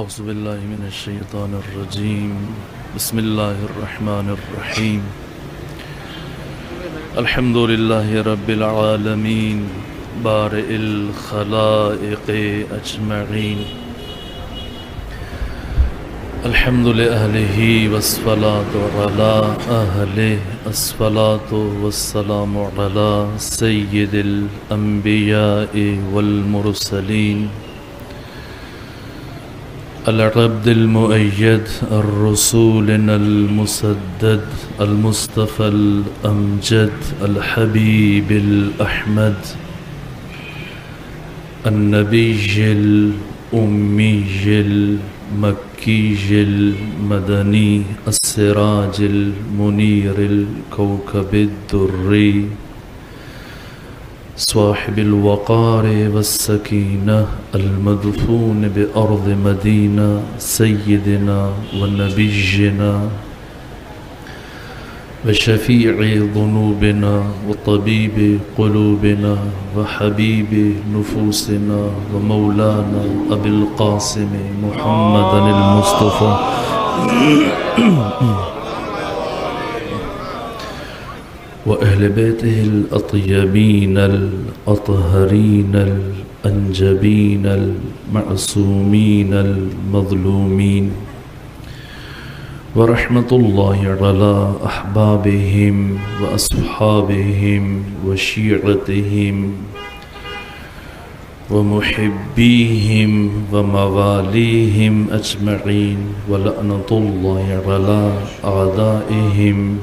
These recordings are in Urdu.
أعوذ بالله من الشيطان الرجيم بسم الله الرحمن الرحيم الحمد لله رب العالمين بارئ الخلائق أجمعين الحمد لأهله والصلاة على أهله الصلاة والسلام على سيد الأنبياء والمرسلين العبد المؤيد الرسول المسدد المصطفى الأمجد الحبيب الأحمد النبي الأمي المكي المدني السراج المنير الكوكب الدري صاحب الوقار والسكينة المدفون بأرض مدينة سيدنا ونبينا وشفيع ذنوبنا وطبيب قلوبنا وحبيب نفوسنا ومولانا أبي القاسم محمد المصطفى وأهل بيته الأطيبين الأطهرين الأنجبين المعصومين المظلومين ورحمة الله على أحبابهم وأصحابهم وشيعتهم ومحبيهم ومواليهم أجمعين ولعنة الله على أعدائهم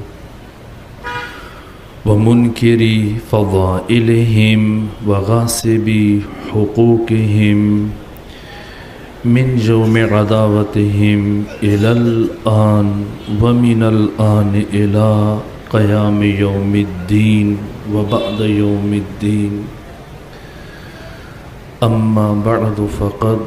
ومنكر فضائلهم وغاصب حقوقهم من جوم عداوتهم إلى الآن ومن الآن إلى قيام يوم الدين وبعد يوم الدين أما بعد فقد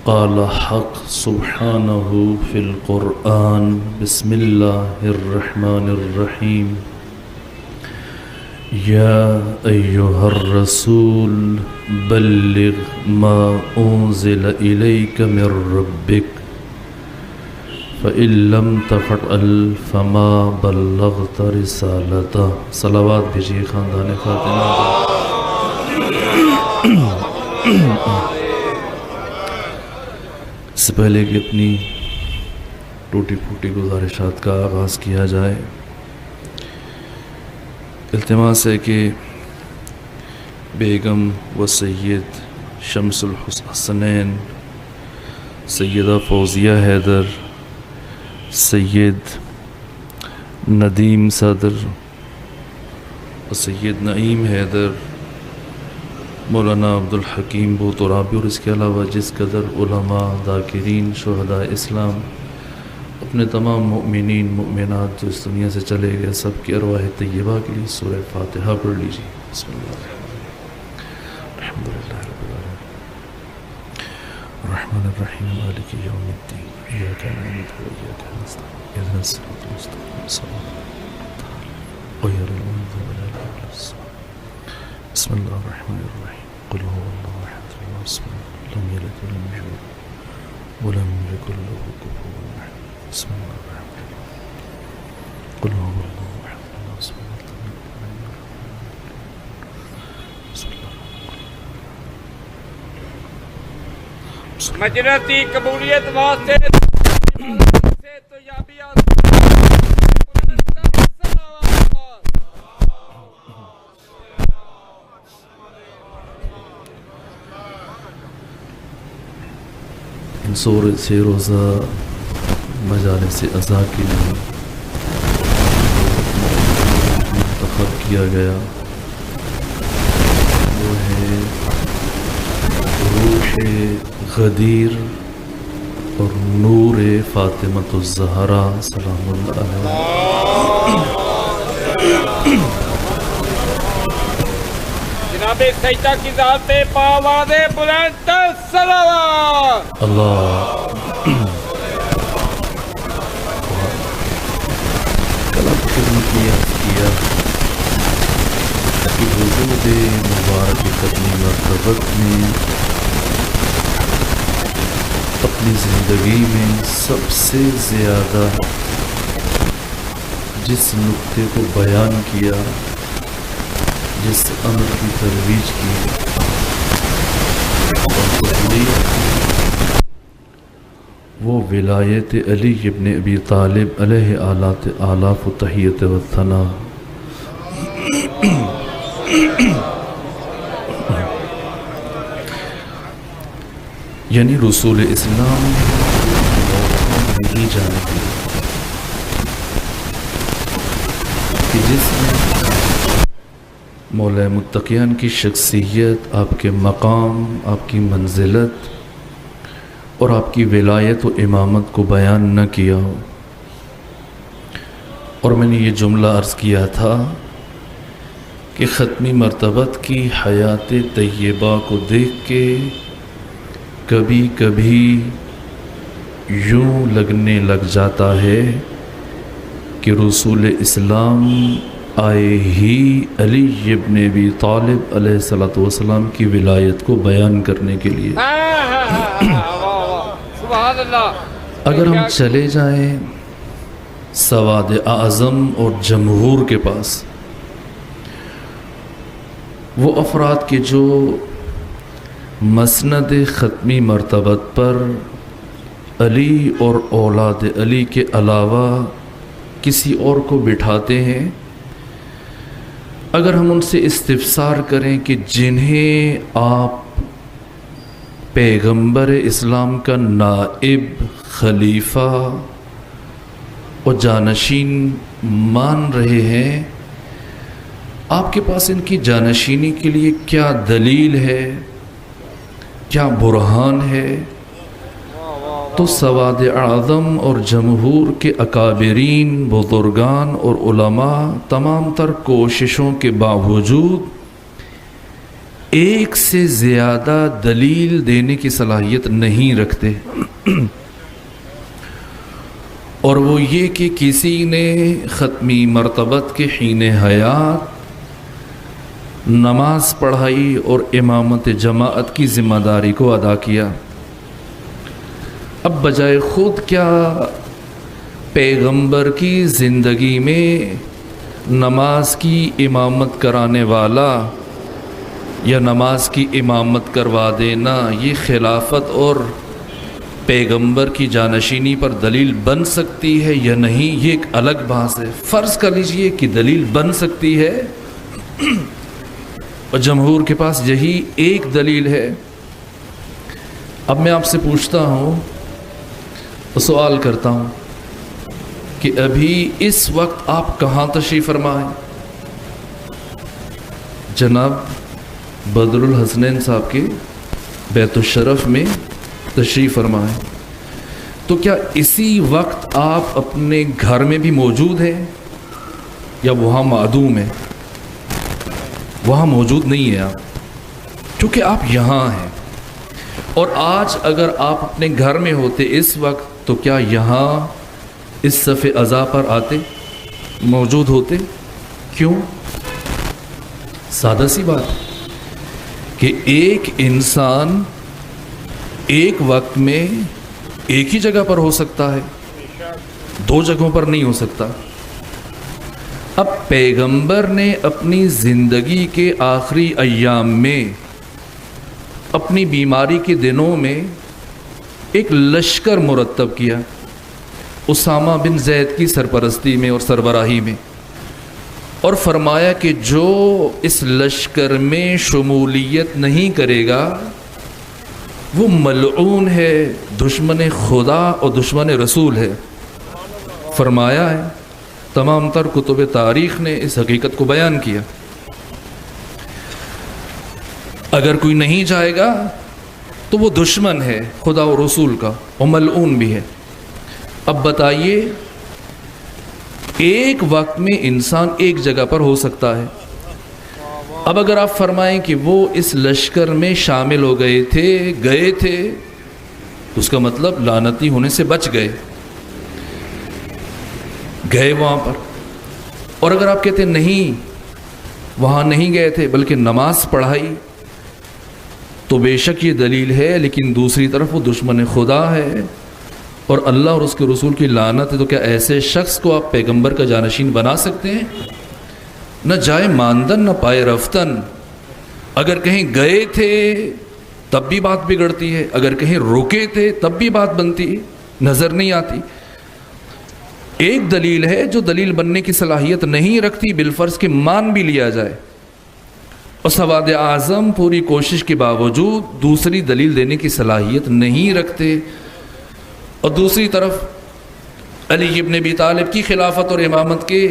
قال حق سبحانه في القرآن بسم الله الرحمن الرحيم يا أيها الرسول بلغ ما أنزل إليك من ربك فإن لم تفعل فما بلغت رسالته صلوات بھیجیے خاندان فاطمہ اس سے پہلے کہ اپنی ٹوٹی پھوٹی گزارشات کا آغاز کیا جائے التماس ہے کہ بیگم و سید شمس الحسنین سیدہ فوزیہ حیدر سید ندیم صدر و سید نعیم حیدر مولانا عبدالحکیم بوترابی اور اس کے علاوہ جس قدر علماء ذاکرین شہداء اسلام اپنے تمام مؤمنین مؤمنات جو اس دنیا سے چلے گئے سب کی ارواح طیبہ کے لیے سورہ فاتحہ پڑھ لیجیے بسم اللہ الحمد للہ رب العالمین الرحمن الرحیم مالک یوم الدین ایاک نعبد و ایاک نستعین اهدنا الصراط المستقیم صراط غیر المغضوب علیہم ولا الضالین بسم اللہ الرحمن الرحیم قل هو اللہ احد اللہ الصمد لم یلد ولم یولد ولم یکن له کفوا احد بسم اللہ الرحمن الرحیم قل هو اللہ احد اللہ الصمد لم یلد ولم یولد بسم اللہ مجرتی قبولیت واسطے سے تو یابی ان سے روزہ مجالس عزا کے لیے منتخب کیا گیا وہ ہے روح غدیر اور نور فاطمۃ الزہرا سلام اللہ علیہ جناب سجدہ کی ذات پاواز بلند صلوات اللہ کلام خدمت کیا کہ حضور مبارک قدمی مرتبت میں اپنی زندگی میں سب سے زیادہ جس نقطے کو بیان کیا، جس امر کی ترویج کی اور تبلیغ کی، وہ ولایت علی ابن ابی طالب علیہ آلاف و تحیت و ثنا۔ یعنی رسول اسلام نہیں جانے کی کہ جس میں مولا متقیان کی شخصیت، آپ کے مقام، آپ کی منزلت اور آپ کی ولایت و امامت کو بیان نہ کیا ہو۔ اور میں نے یہ جملہ عرض کیا تھا کہ ختمی مرتبت کی حیات طیبہ کو دیکھ کے کبھی کبھی یوں لگنے لگ جاتا ہے کہ رسول اسلام آئے ہی علی ابن ابی طالب علیہ السلام کی ولایت کو بیان کرنے کے لیے۔ سبحان اللہ۔ اگر ہم چلے جائیں سواد اعظم اور جمہور کے پاس، وہ افراد کے جو مسند ختمی مرتبت پر علی اور اولاد علی کے علاوہ کسی اور کو بٹھاتے ہیں، اگر ہم ان سے استفسار کریں کہ جنہیں آپ پیغمبر اسلام کا نائب، خلیفہ اور جانشین مان رہے ہیں، آپ کے پاس ان کی جانشینی کے لیے کیا دلیل ہے، کیا برہان ہے، تو سواد اعظم اور جمہور کے اکابرین، بزرگان اور علماء تمام تر کوششوں کے باوجود ایک سے زیادہ دلیل دینے کی صلاحیت نہیں رکھتے، اور وہ یہ کہ کسی نے ختمی مرتبت کے حین حیات نماز پڑھائی اور امامت جماعت کی ذمہ داری کو ادا کیا۔ اب بجائے خود کیا پیغمبر کی زندگی میں نماز کی امامت کرانے والا یا نماز کی امامت کروا دینا یہ خلافت اور پیغمبر کی جانشینی پر دلیل بن سکتی ہے یا نہیں، یہ ایک الگ بحث ہے۔ فرض کر لیجئے کہ دلیل بن سکتی ہے اور جمہور کے پاس یہی ایک دلیل ہے۔ اب میں آپ سے پوچھتا ہوں، سوال کرتا ہوں کہ ابھی اس وقت آپ کہاں تشریف فرما ہیں؟ جناب بدر الحسنین صاحب کے بیت الشرف میں تشریف فرما ہیں، تو کیا اسی وقت آپ اپنے گھر میں بھی موجود ہیں یا وہاں معدوم ہیں؟ وہاں موجود نہیں ہیں آپ، کیونکہ آپ یہاں ہیں۔ اور آج اگر آپ اپنے گھر میں ہوتے اس وقت تو کیا یہاں اس صف عزا پر آتے، موجود ہوتے؟ کیوں؟ سادہ سی بات کہ ایک انسان ایک وقت میں ایک ہی جگہ پر ہو سکتا ہے، دو جگہوں پر نہیں ہو سکتا۔ اب پیغمبر نے اپنی زندگی کے آخری ایام میں، اپنی بیماری کے دنوں میں ایک لشکر مرتب کیا اسامہ بن زید کی سرپرستی میں اور سربراہی میں، اور فرمایا کہ جو اس لشکر میں شمولیت نہیں کرے گا وہ ملعون ہے، دشمن خدا اور دشمن رسول ہے۔ فرمایا ہے، تمام تر کتب تاریخ نے اس حقیقت کو بیان کیا۔ اگر کوئی نہیں جائے گا تو وہ دشمن ہے خدا و رسول کا اور ملعون بھی ہے۔ اب بتائیے، ایک وقت میں انسان ایک جگہ پر ہو سکتا ہے۔ اب اگر آپ فرمائیں کہ وہ اس لشکر میں شامل ہو گئے تھے تو اس کا مطلب لعنتی ہونے سے بچ گئے وہاں پر۔ اور اگر آپ کہتے نہیں وہاں نہیں گئے تھے بلکہ نماز پڑھائی تو بے شک یہ دلیل ہے، لیکن دوسری طرف وہ دشمن خدا ہے اور اللہ اور اس کے رسول کی لعنت ہے۔ تو کیا ایسے شخص کو آپ پیغمبر کا جانشین بنا سکتے ہیں؟ نہ جائے ماندن نہ پائے رفتن۔ اگر کہیں گئے تھے تب بھی بات بگڑتی ہے، اگر کہیں رکے تھے تب بھی بات بنتی ہے، نظر نہیں آتی۔ ایک دلیل ہے جو دلیل بننے کی صلاحیت نہیں رکھتی، بالفرض کہ مان بھی لیا جائے، اور سواد اعظم پوری کوشش کے باوجود دوسری دلیل دینے کی صلاحیت نہیں رکھتے۔ اور دوسری طرف علی ابن ابی طالب کی خلافت اور امامت کے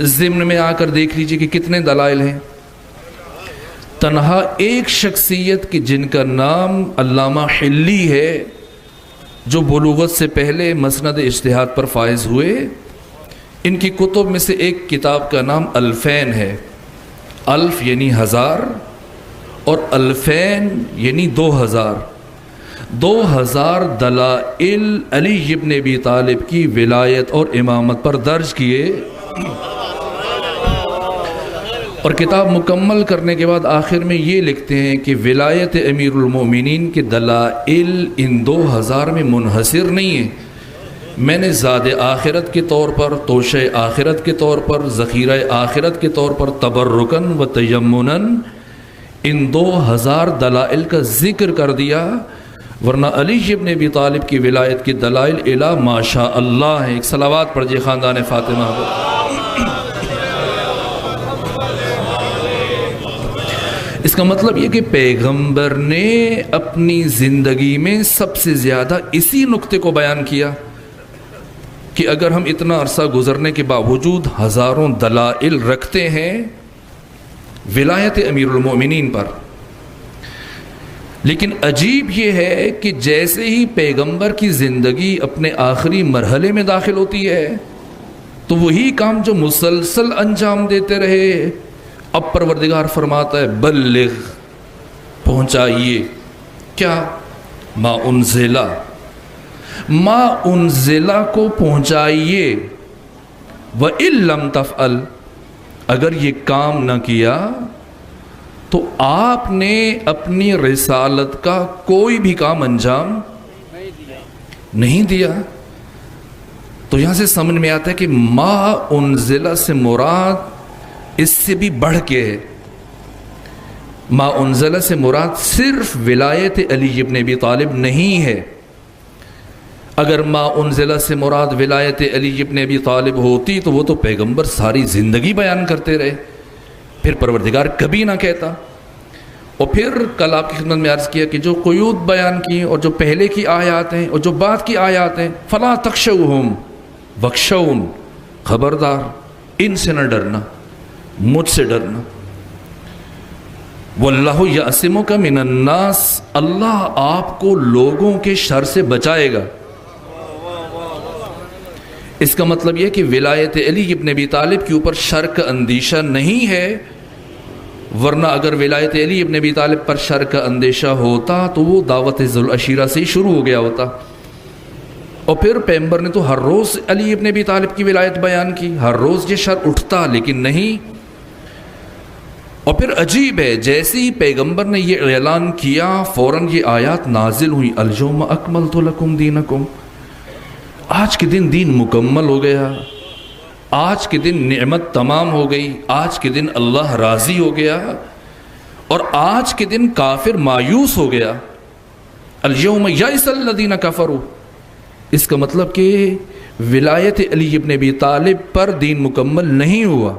ضمن میں آ کر دیکھ لیجئے کہ کتنے دلائل ہیں۔ تنہا ایک شخصیت کی جن کا نام علامہ حلی ہے، جو بلوغت سے پہلے مسند اجتہاد پر فائز ہوئے، ان کی کتب میں سے ایک کتاب کا نام الفین ہے۔ الف یعنی ہزار اور الفین یعنی 2000۔ 2000 دلائل علی ابن ابی طالب کی ولایت اور امامت پر درج کیے، اور کتاب مکمل کرنے کے بعد آخر میں یہ لکھتے ہیں کہ ولایت امیر المومنین کے دلائل ان 2000 میں منحصر نہیں ہیں، میں نے زاد آخرت کے طور پر، توشہ آخرت کے طور پر، ذخیرہ آخرت کے طور پر تبرکن و تیمنن ان 2000 دلائل کا ذکر کر دیا، ورنہ علی ابن ابی طالب کی ولایت کے دلائل الا ماشاء اللہ ہیں۔ ایک صلوات پڑھجئے خاندان فاطمہ کو۔ اس کا مطلب یہ کہ پیغمبر نے اپنی زندگی میں سب سے زیادہ اسی نقطے کو بیان کیا کہ اگر ہم اتنا عرصہ گزرنے کے باوجود ہزاروں دلائل رکھتے ہیں ولایت امیر المومنین پر، لیکن عجیب یہ ہے کہ جیسے ہی پیغمبر کی زندگی اپنے آخری مرحلے میں داخل ہوتی ہے تو وہی کام جو مسلسل انجام دیتے رہے، اب پروردگار فرماتا ہے بلغ، پہنچائیے، کیا؟ ما انزلہ، ما انزلہ کو پہنچائیے، وَإِن لَمْ تَفْعَلْ، اگر یہ کام نہ کیا تو آپ نے اپنی رسالت کا کوئی بھی کام انجام نہیں دیا۔ تو یہاں سے سمجھ میں آتا ہے کہ ما انزلہ سے مراد اس سے بھی بڑھ کے ہے۔ ما انزلہ سے مراد صرف ولایت علی ابن ابی طالب نہیں ہے۔ اگر ما انزلہ سے مراد ولایت علی ابن ابی طالب ہوتی تو وہ تو پیغمبر ساری زندگی بیان کرتے رہے، پھر پروردگار کبھی نہ کہتا۔ اور پھر کل آپ کی خدمت میں عرض کیا کہ جو قیود بیان کی اور جو پہلے کی آیات ہیں اور جو بعد کی آیات ہیں، فلا تخشوہم وخشون، خبردار ان سے نہ ڈرنا، مجھ سے ڈرنا۔ واللہ یعصمک من الناس، اللہ آپ کو لوگوں کے شر سے بچائے گا۔ اس کا مطلب یہ کہ ولایت علی ابن ابی طالب کے اوپر شر کا اندیشہ نہیں ہے، ورنہ اگر ولایت علی ابن ابی طالب پر شر کا اندیشہ ہوتا تو وہ دعوت ذو العشیرہ سے ہی شروع ہو گیا ہوتا۔ اور پھر پیغمبر نے تو ہر روز علی ابن ابی طالب کی ولایت بیان کی، ہر روز یہ شر اٹھتا، لیکن نہیں۔ اور پھر عجیب ہے، جیسے ہی پیغمبر نے یہ اعلان کیا فوراً یہ آیات نازل ہوئی، الیوم اکملت لکم دینکم، آج کے دن دین مکمل ہو گیا، آج کے دن نعمت تمام ہو گئی، آج کے دن اللہ راضی ہو گیا، اور آج کے دن کافر مایوس ہو گیا۔ الیوم یئس الذین کفروا، اس کا مطلب کہ ولایت علی ابن ابی طالب پر دین مکمل نہیں ہوا،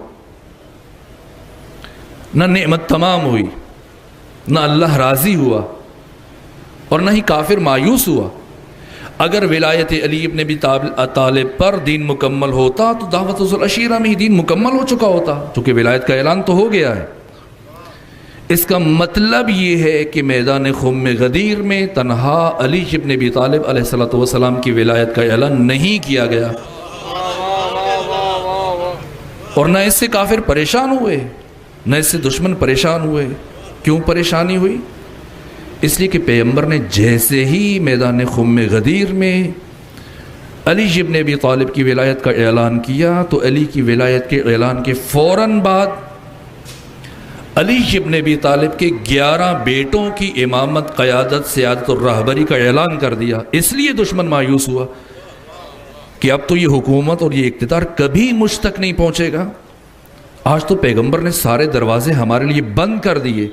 نہ نعمت تمام ہوئی، نہ اللہ راضی ہوا، اور نہ ہی کافر مایوس ہوا۔ اگر ولایت علی ابن ابی طالب پر دین مکمل ہوتا تو دعوت ذو العشیرہ میں ہی دین مکمل ہو چکا ہوتا، چونکہ ولایت کا اعلان تو ہو گیا ہے۔ اس کا مطلب یہ ہے کہ میدان خم غدیر میں تنہا علی ابن ابی طالب علیہ السلام کی ولایت کا اعلان نہیں کیا گیا، اور نہ اس سے کافر پریشان ہوئے، نہ اس سے دشمن پریشان ہوئے۔ کیوں پریشانی ہوئی؟ اس لیے کہ پیغمبر نے جیسے ہی میدان خم غدیر میں علی ابن ابی طالب کی ولایت کا اعلان کیا تو علی کی ولایت کے اعلان کے فوراً بعد علی ابن ابی طالب کے 11 بیٹوں کی امامت، قیادت، سیادت اور رہبری کا اعلان کر دیا. اس لیے دشمن مایوس ہوا کہ اب تو یہ حکومت اور یہ اقتدار کبھی مجھ تک نہیں پہنچے گا. آج تو پیغمبر نے سارے دروازے ہمارے لیے بند کر دیے.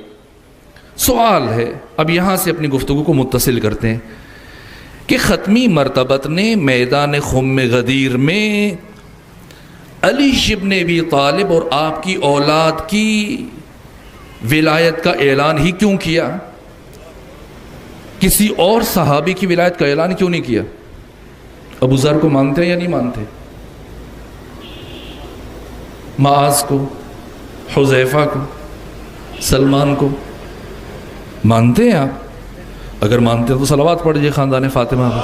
سوال ہے، اب یہاں سے اپنی گفتگو کو متصل کرتے ہیں کہ ختمی مرتبت نے میدان خم غدیر میں علی ابن ابی طالب اور آپ کی اولاد کی ولایت کا اعلان ہی کیوں کیا؟ کسی اور صحابی کی ولایت کا اعلان کیوں نہیں کیا؟ ابو ذر کو مانتے ہیں یا نہیں مانتے؟ معاذ کو، حذیفہ کو، سلمان کو مانتے ہیں آپ؟ اگر مانتے ہیں تو صلوات پڑھ لیجیے خاندان فاطمہ پر.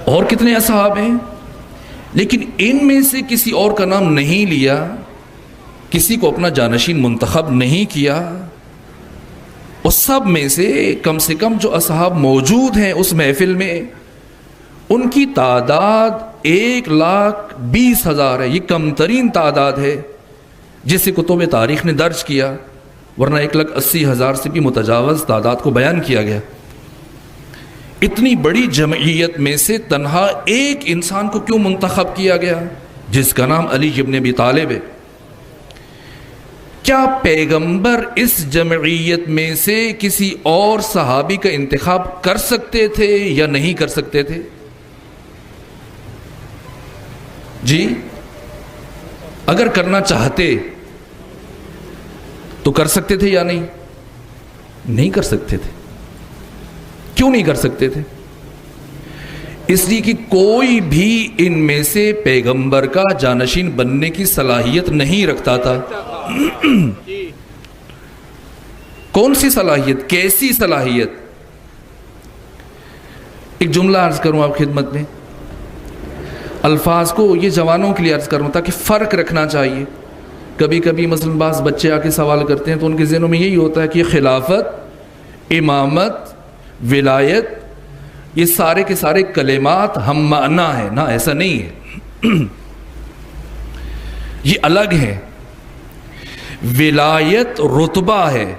اور کتنے اصحاب ہیں، لیکن ان میں سے کسی اور کا نام نہیں لیا، کسی کو اپنا جانشین منتخب نہیں کیا. اور سب میں سے کم جو اصحاب موجود ہیں اس محفل میں، ان کی تعداد 1,20,000 ہے. یہ کم ترین تعداد ہے جسے کتب تاریخ نے درج کیا، ورنہ 1,80,000 سے بھی متجاوز تعداد کو بیان کیا گیا. اتنی بڑی جمعیت میں سے تنہا ایک انسان کو کیوں منتخب کیا گیا جس کا نام علی ابن ابی طالب ہے؟ کیا پیغمبر اس جمعیت میں سے کسی اور صحابی کا انتخاب کر سکتے تھے یا نہیں کر سکتے تھے؟ جی، اگر کرنا چاہتے تو کر سکتے تھے یا نہیں؟ نہیں کر سکتے تھے. کیوں نہیں کر سکتے تھے؟ اس لیے کہ کوئی بھی ان میں سے پیغمبر کا جانشین بننے کی صلاحیت نہیں رکھتا تھا. کون سی صلاحیت؟ کیسی صلاحیت؟ ایک جملہ عرض کروں آپ خدمت میں، الفاظ کو یہ جوانوں کے لیے عرض کروں تاکہ فرق رکھنا چاہیے. کبھی کبھی مثلا بعض بچے آ کے سوال کرتے ہیں تو ان کے ذہنوں میں یہی ہوتا ہے کہ خلافت، امامت، ولایت، یہ سارے کے سارے کلمات ہم معنی ہیں. نہ، ایسا نہیں ہے. یہ الگ ہے. ولایت رتبہ ہے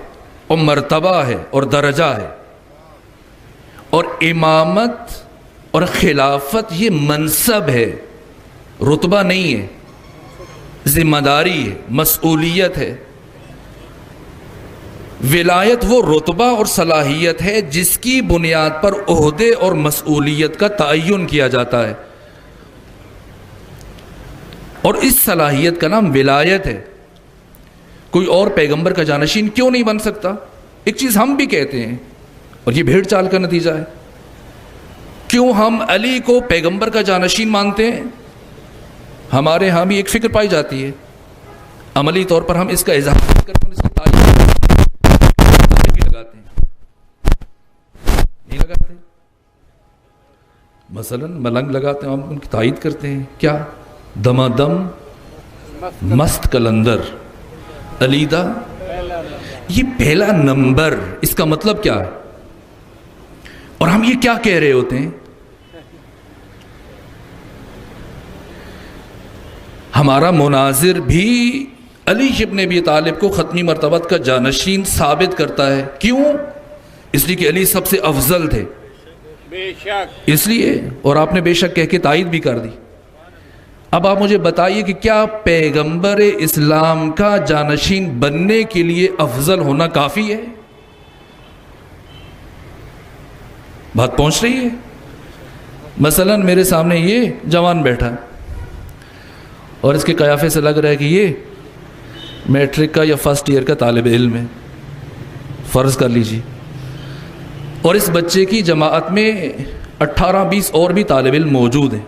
اور مرتبہ ہے اور درجہ ہے، اور امامت اور خلافت یہ منصب ہے، رتبہ نہیں ہے، ذمہ داری ہے، مسئولیت ہے. ولایت وہ رتبہ اور صلاحیت ہے جس کی بنیاد پر عہدے اور مسئولیت کا تعین کیا جاتا ہے، اور اس صلاحیت کا نام ولایت ہے. کوئی اور پیغمبر کا جانشین کیوں نہیں بن سکتا؟ ایک چیز ہم بھی کہتے ہیں اور یہ بھیڑ چال کا نتیجہ ہے. کیوں ہم علی کو پیغمبر کا جانشین مانتے ہیں؟ ہمارے ہاں بھی ایک فکر پائی جاتی ہے، عملی طور پر ہم اس کا اظہار کرتے ہیں، اس کی تعریف لگاتے ہیں، نہیں لگاتے؟ مثلا ملنگ لگاتے ہیں، ہم ان کی تائید کرتے ہیں. کیا؟ دمادم مست کلندر علیدہ، یہ پہلا نمبر، اس کا مطلب کیا ہے؟ اور ہم یہ کیا کہہ رہے ہوتے ہیں؟ ہمارا مناظر بھی علی ابن ابی طالب کو ختمی مرتبت کا جانشین ثابت کرتا ہے. کیوں؟ اس لیے کہ علی سب سے افضل تھے، بے شک. اس لیے. اور آپ نے بے شک کہہ کے تائید بھی کر دی. اب آپ مجھے بتائیے کہ کیا پیغمبر اسلام کا جانشین بننے کے لیے افضل ہونا کافی ہے؟ بات پہنچ رہی ہے؟ مثلا میرے سامنے یہ جوان بیٹھا ہے اور اس کے قیافے سے لگ رہا ہے کہ یہ میٹرک کا یا فرسٹ ایئر کا طالب علم ہے، فرض کر لیجیے. اور اس بچے کی جماعت میں 18-20 اور بھی طالب علم موجود ہیں،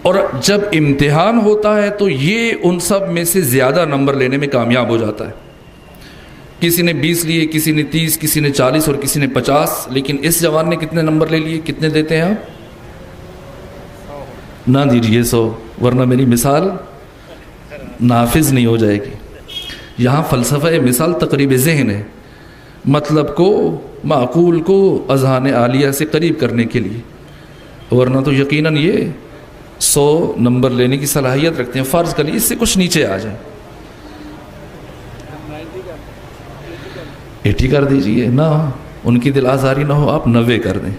اور جب امتحان ہوتا ہے تو یہ ان سب میں سے زیادہ نمبر لینے میں کامیاب ہو جاتا ہے. کسی نے 20 لیے، کسی نے 30، کسی نے 40 اور کسی نے 50. لیکن اس جوان نے کتنے نمبر لے لیے؟ کتنے دیتے ہیں آپ؟ نہ دیجیے 100، ورنہ میری مثال نافذ نہیں ہو جائے گی. یہاں فلسفہ مثال تقریب ذہن ہے، مطلب کو معقول کو اذہان عالیہ سے قریب کرنے کے لیے، ورنہ تو یقیناً یہ 100 نمبر لینے کی صلاحیت رکھتے ہیں، فرض کر لیجیے اس سے کچھ نیچے آ جائیں، 80 کر دیجئے، نہ ان کی دل آزاری نہ ہو، آپ 90 کر دیں،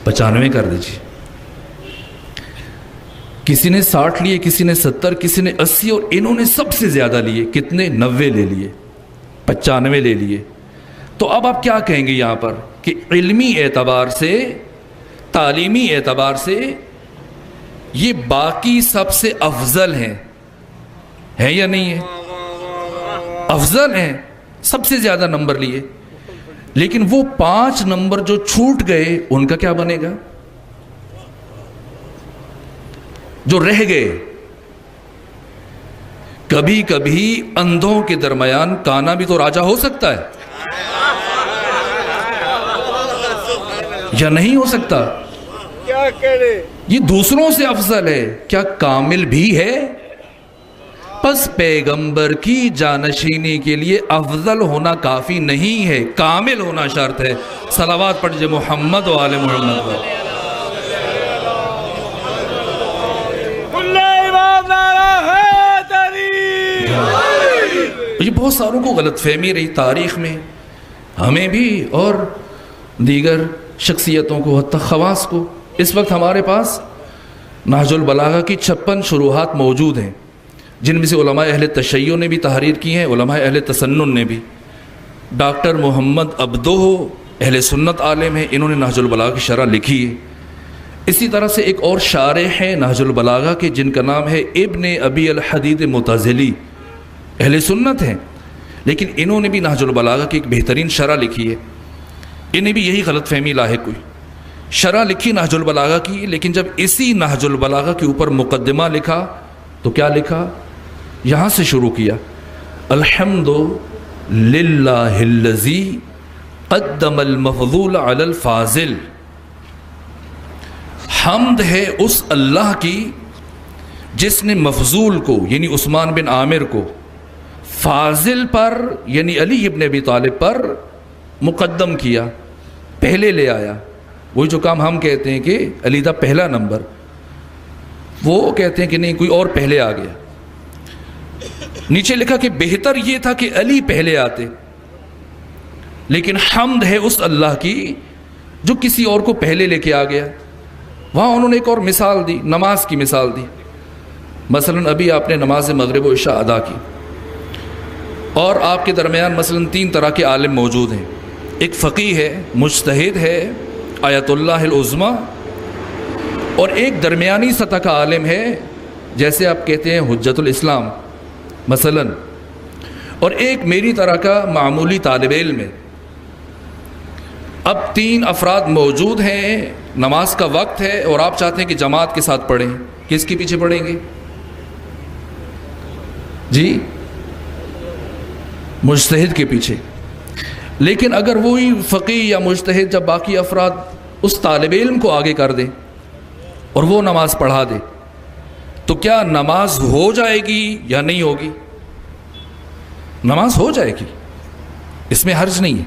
95 کر دیجئے۔ کسی نے 60 لیے، کسی نے 70، کسی نے 80، اور انہوں نے سب سے زیادہ لیے، کتنے؟ 90 لے لیے، 95 لے لیے۔ تو اب آپ کیا کہیں گے یہاں پر کہ علمی اعتبار سے، تعلیمی اعتبار سے یہ باقی سب سے افضل ہیں، ہے یا نہیں ہے؟ افضل ہیں، سب سے زیادہ نمبر لیے، لیکن وہ 5 نمبر جو چھوٹ گئے ان کا کیا بنے گا؟ جو رہ گئے، کبھی کبھی اندھوں کے درمیان کانا بھی تو راجا ہو سکتا ہے یا نہیں ہو سکتا؟ کیا کرے؟ یہ دوسروں سے افضل ہے، کیا کامل بھی ہے؟ پس پیغمبر کی جانشینی کے لیے افضل ہونا کافی نہیں ہے، کامل ہونا شرط ہے۔ صلوات پڑھ جائے محمد و آل محمد پر۔ یہ بہت ساروں کو غلط فہمی رہی تاریخ میں، ہمیں بھی اور دیگر شخصیتوں کو، حتی خواص کو۔ اس وقت ہمارے پاس نہج البلاغہ کی 56 شروحات موجود ہیں، جن میں سے علماء اہل تشیع نے بھی تحریر کی ہیں، علماء اہل تسنن نے بھی۔ ڈاکٹر محمد عبدو اہل سنت عالم ہیں، انہوں نے نہج البلاغہ کی شرح لکھی ہے۔ اسی طرح سے ایک اور شارح ہیں نہج البلاغہ کے، جن کا نام ہے ابن ابی الحدید معتزلی، اہل سنت ہیں، لیکن انہوں نے بھی نہج البلاغہ کی ایک بہترین شرح لکھی ہے۔ انہیں بھی یہی غلط فہمی لاحق ہوئی، شرح لکھی نہج البلاغہ کی، لیکن جب اسی نہج البلاغہ کے اوپر مقدمہ لکھا تو کیا لکھا؟ یہاں سے شروع کیا، الحمد للہ الذی قدم المفضول علی الفاضل۔ حمد ہے اس اللہ کی جس نے مفضول کو یعنی عثمان بن عامر کو فاضل پر یعنی علی ابن ابی طالب پر مقدم کیا، پہلے لے آیا۔ وہی جو کام ہم کہتے ہیں کہ علی دا پہلا نمبر، وہ کہتے ہیں کہ نہیں، کوئی اور پہلے آ گیا۔ نیچے لکھا کہ بہتر یہ تھا کہ علی پہلے آتے، لیکن حمد ہے اس اللہ کی جو کسی اور کو پہلے لے کے آ گیا۔ وہاں انہوں نے ایک اور مثال دی، نماز کی مثال دی۔ مثلا ابھی آپ نے نماز مغرب و عشاء ادا کی، اور آپ کے درمیان مثلا 3 طرح کے عالم موجود ہیں، ایک فقیہ ہے، مجتہد ہے، آیت اللہ العظمی، اور ایک درمیانی سطح کا عالم ہے، جیسے آپ کہتے ہیں حجت الاسلام مثلا، اور ایک میری طرح کا معمولی طالب علم ہے۔ اب 3 افراد موجود ہیں، نماز کا وقت ہے، اور آپ چاہتے ہیں کہ جماعت کے ساتھ پڑھیں، کس کے پیچھے پڑھیں گے؟ جی، مجتہد کے پیچھے۔ لیکن اگر وہی فقیہ یا مجتہد جب باقی افراد اس طالب علم کو آگے کر دیں اور وہ نماز پڑھا دے تو کیا نماز ہو جائے گی یا نہیں ہوگی؟ نماز ہو جائے گی، اس میں حرج نہیں ہے،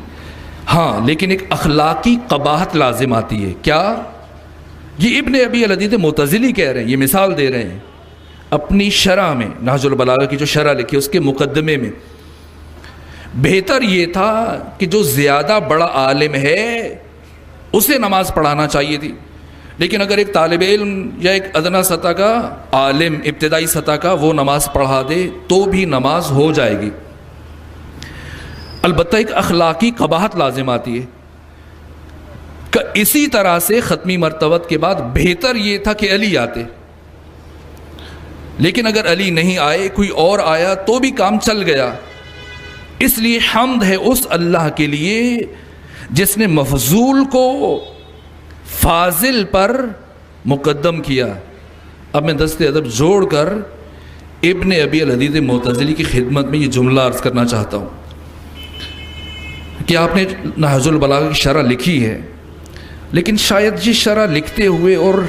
ہاں، لیکن ایک اخلاقی قباحت لازم آتی ہے۔ کیا؟ یہ ابن ابی الحدید معتزلی کہہ رہے ہیں، یہ مثال دے رہے ہیں اپنی شرح میں، نہج البلاغہ کی جو شرح لکھی اس کے مقدمے میں۔ بہتر یہ تھا کہ جو زیادہ بڑا عالم ہے اسے نماز پڑھانا چاہیے تھی، لیکن اگر ایک طالب علم یا ایک ادنا سطح کا عالم، ابتدائی سطح کا، وہ نماز پڑھا دے تو بھی نماز ہو جائے گی۔ البتہ ایک اخلاقی قباحت لازم آتی ہے کہ اسی طرح سے ختمی مرتبت کے بعد بہتر یہ تھا کہ علی آتے، لیکن اگر علی نہیں آئے، کوئی اور آیا تو بھی کام چل گیا۔ اس لیے حمد ہے اس اللہ کے لیے جس نے مفضول کو فاضل پر مقدم کیا۔ اب میں دست ادب جوڑ کر ابن ابی الحدید معتزلی کی خدمت میں یہ جملہ عرض کرنا چاہتا ہوں کہ آپ نے نہج البلاغہ کی شرح لکھی ہے، لیکن شاید یہ شرح لکھتے ہوئے اور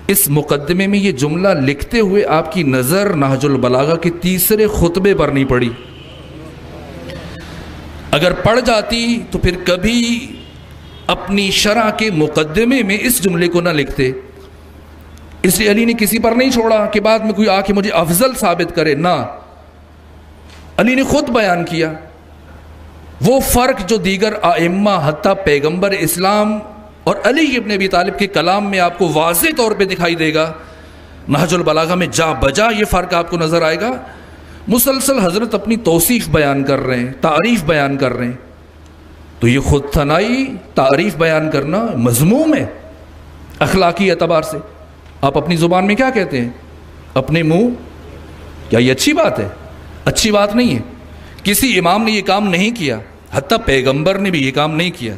اس مقدمے میں یہ جملہ لکھتے ہوئے آپ کی نظر نہج البلاغہ کے 3 خطبے پر نہیں پڑی۔ اگر پڑھ جاتی تو پھر کبھی اپنی شرح کے مقدمے میں اس جملے کو نہ لکھتے اس لیے علی نے کسی پر نہیں چھوڑا کہ بعد میں کوئی آ کے مجھے افضل ثابت کرے، نہ، علی نے خود بیان کیا وہ فرق جو دیگر ائمہ حتیٰ پیغمبر اسلام اور علی ابن ابی طالب کے کلام میں آپ کو واضح طور پہ دکھائی دے گا۔ نہج البلاغہ میں جا بجا یہ فرق آپ کو نظر آئے گا۔ مسلسل حضرت اپنی توصیف بیان کر رہے ہیں، تعریف بیان کر رہے ہیں، تو یہ خود ثنائی تعریف بیان کرنا مذموم ہے اخلاقی اعتبار سے۔ آپ اپنی زبان میں کیا کہتے ہیں اپنے منہ؟ کیا یہ اچھی بات ہے؟ اچھی بات نہیں ہے۔ کسی امام نے یہ کام نہیں کیا، حتیٰ پیغمبر نے بھی یہ کام نہیں کیا،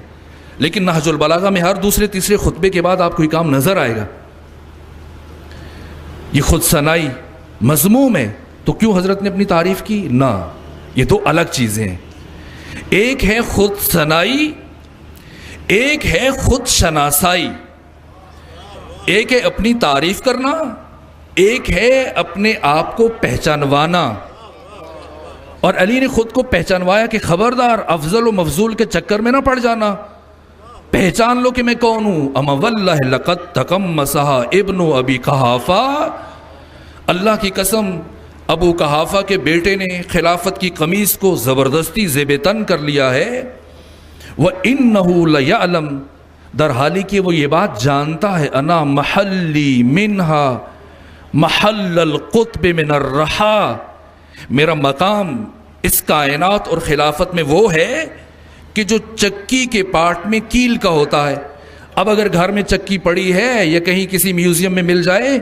لیکن نہج البلاغہ میں ہر دوسرے تیسرے خطبے کے بعد آپ کو یہ کام نظر آئے گا۔ یہ خود ثنائی مذموم ہے، تو کیوں حضرت نے اپنی تعریف کی؟ نہ، یہ دو الگ چیزیں ہیں۔ ایک ہے خود ثنائی، ایک ہے خود شناسائی۔ ایک ہے اپنی تعریف کرنا، ایک ہے اپنے آپ کو پہچانوانا۔ اور علی نے خود کو پہچانوایا کہ خبردار افضل و مفضول کے چکر میں نہ پڑ جانا، پہچان لو کہ میں کون ہوں۔ اما واللہ لقد تقمصھا ابن ابی قحافہ، اللہ کی قسم ابو قحافہ کے بیٹے نے خلافت کی قمیص کو زبردستی زیب تن کر لیا ہے۔ وَإِنَّهُ لَيَعْلَمُ، در حالی کہ وہ یہ بات جانتا ہے، انا محلی منہا محل القطب من الرحا، میرا مقام اس کائنات اور خلافت میں وہ ہے کہ جو چکی کے پارٹ میں کیل کا ہوتا ہے۔ اب اگر گھر میں چکی پڑی ہے یا کہیں کسی میوزیم میں مل جائے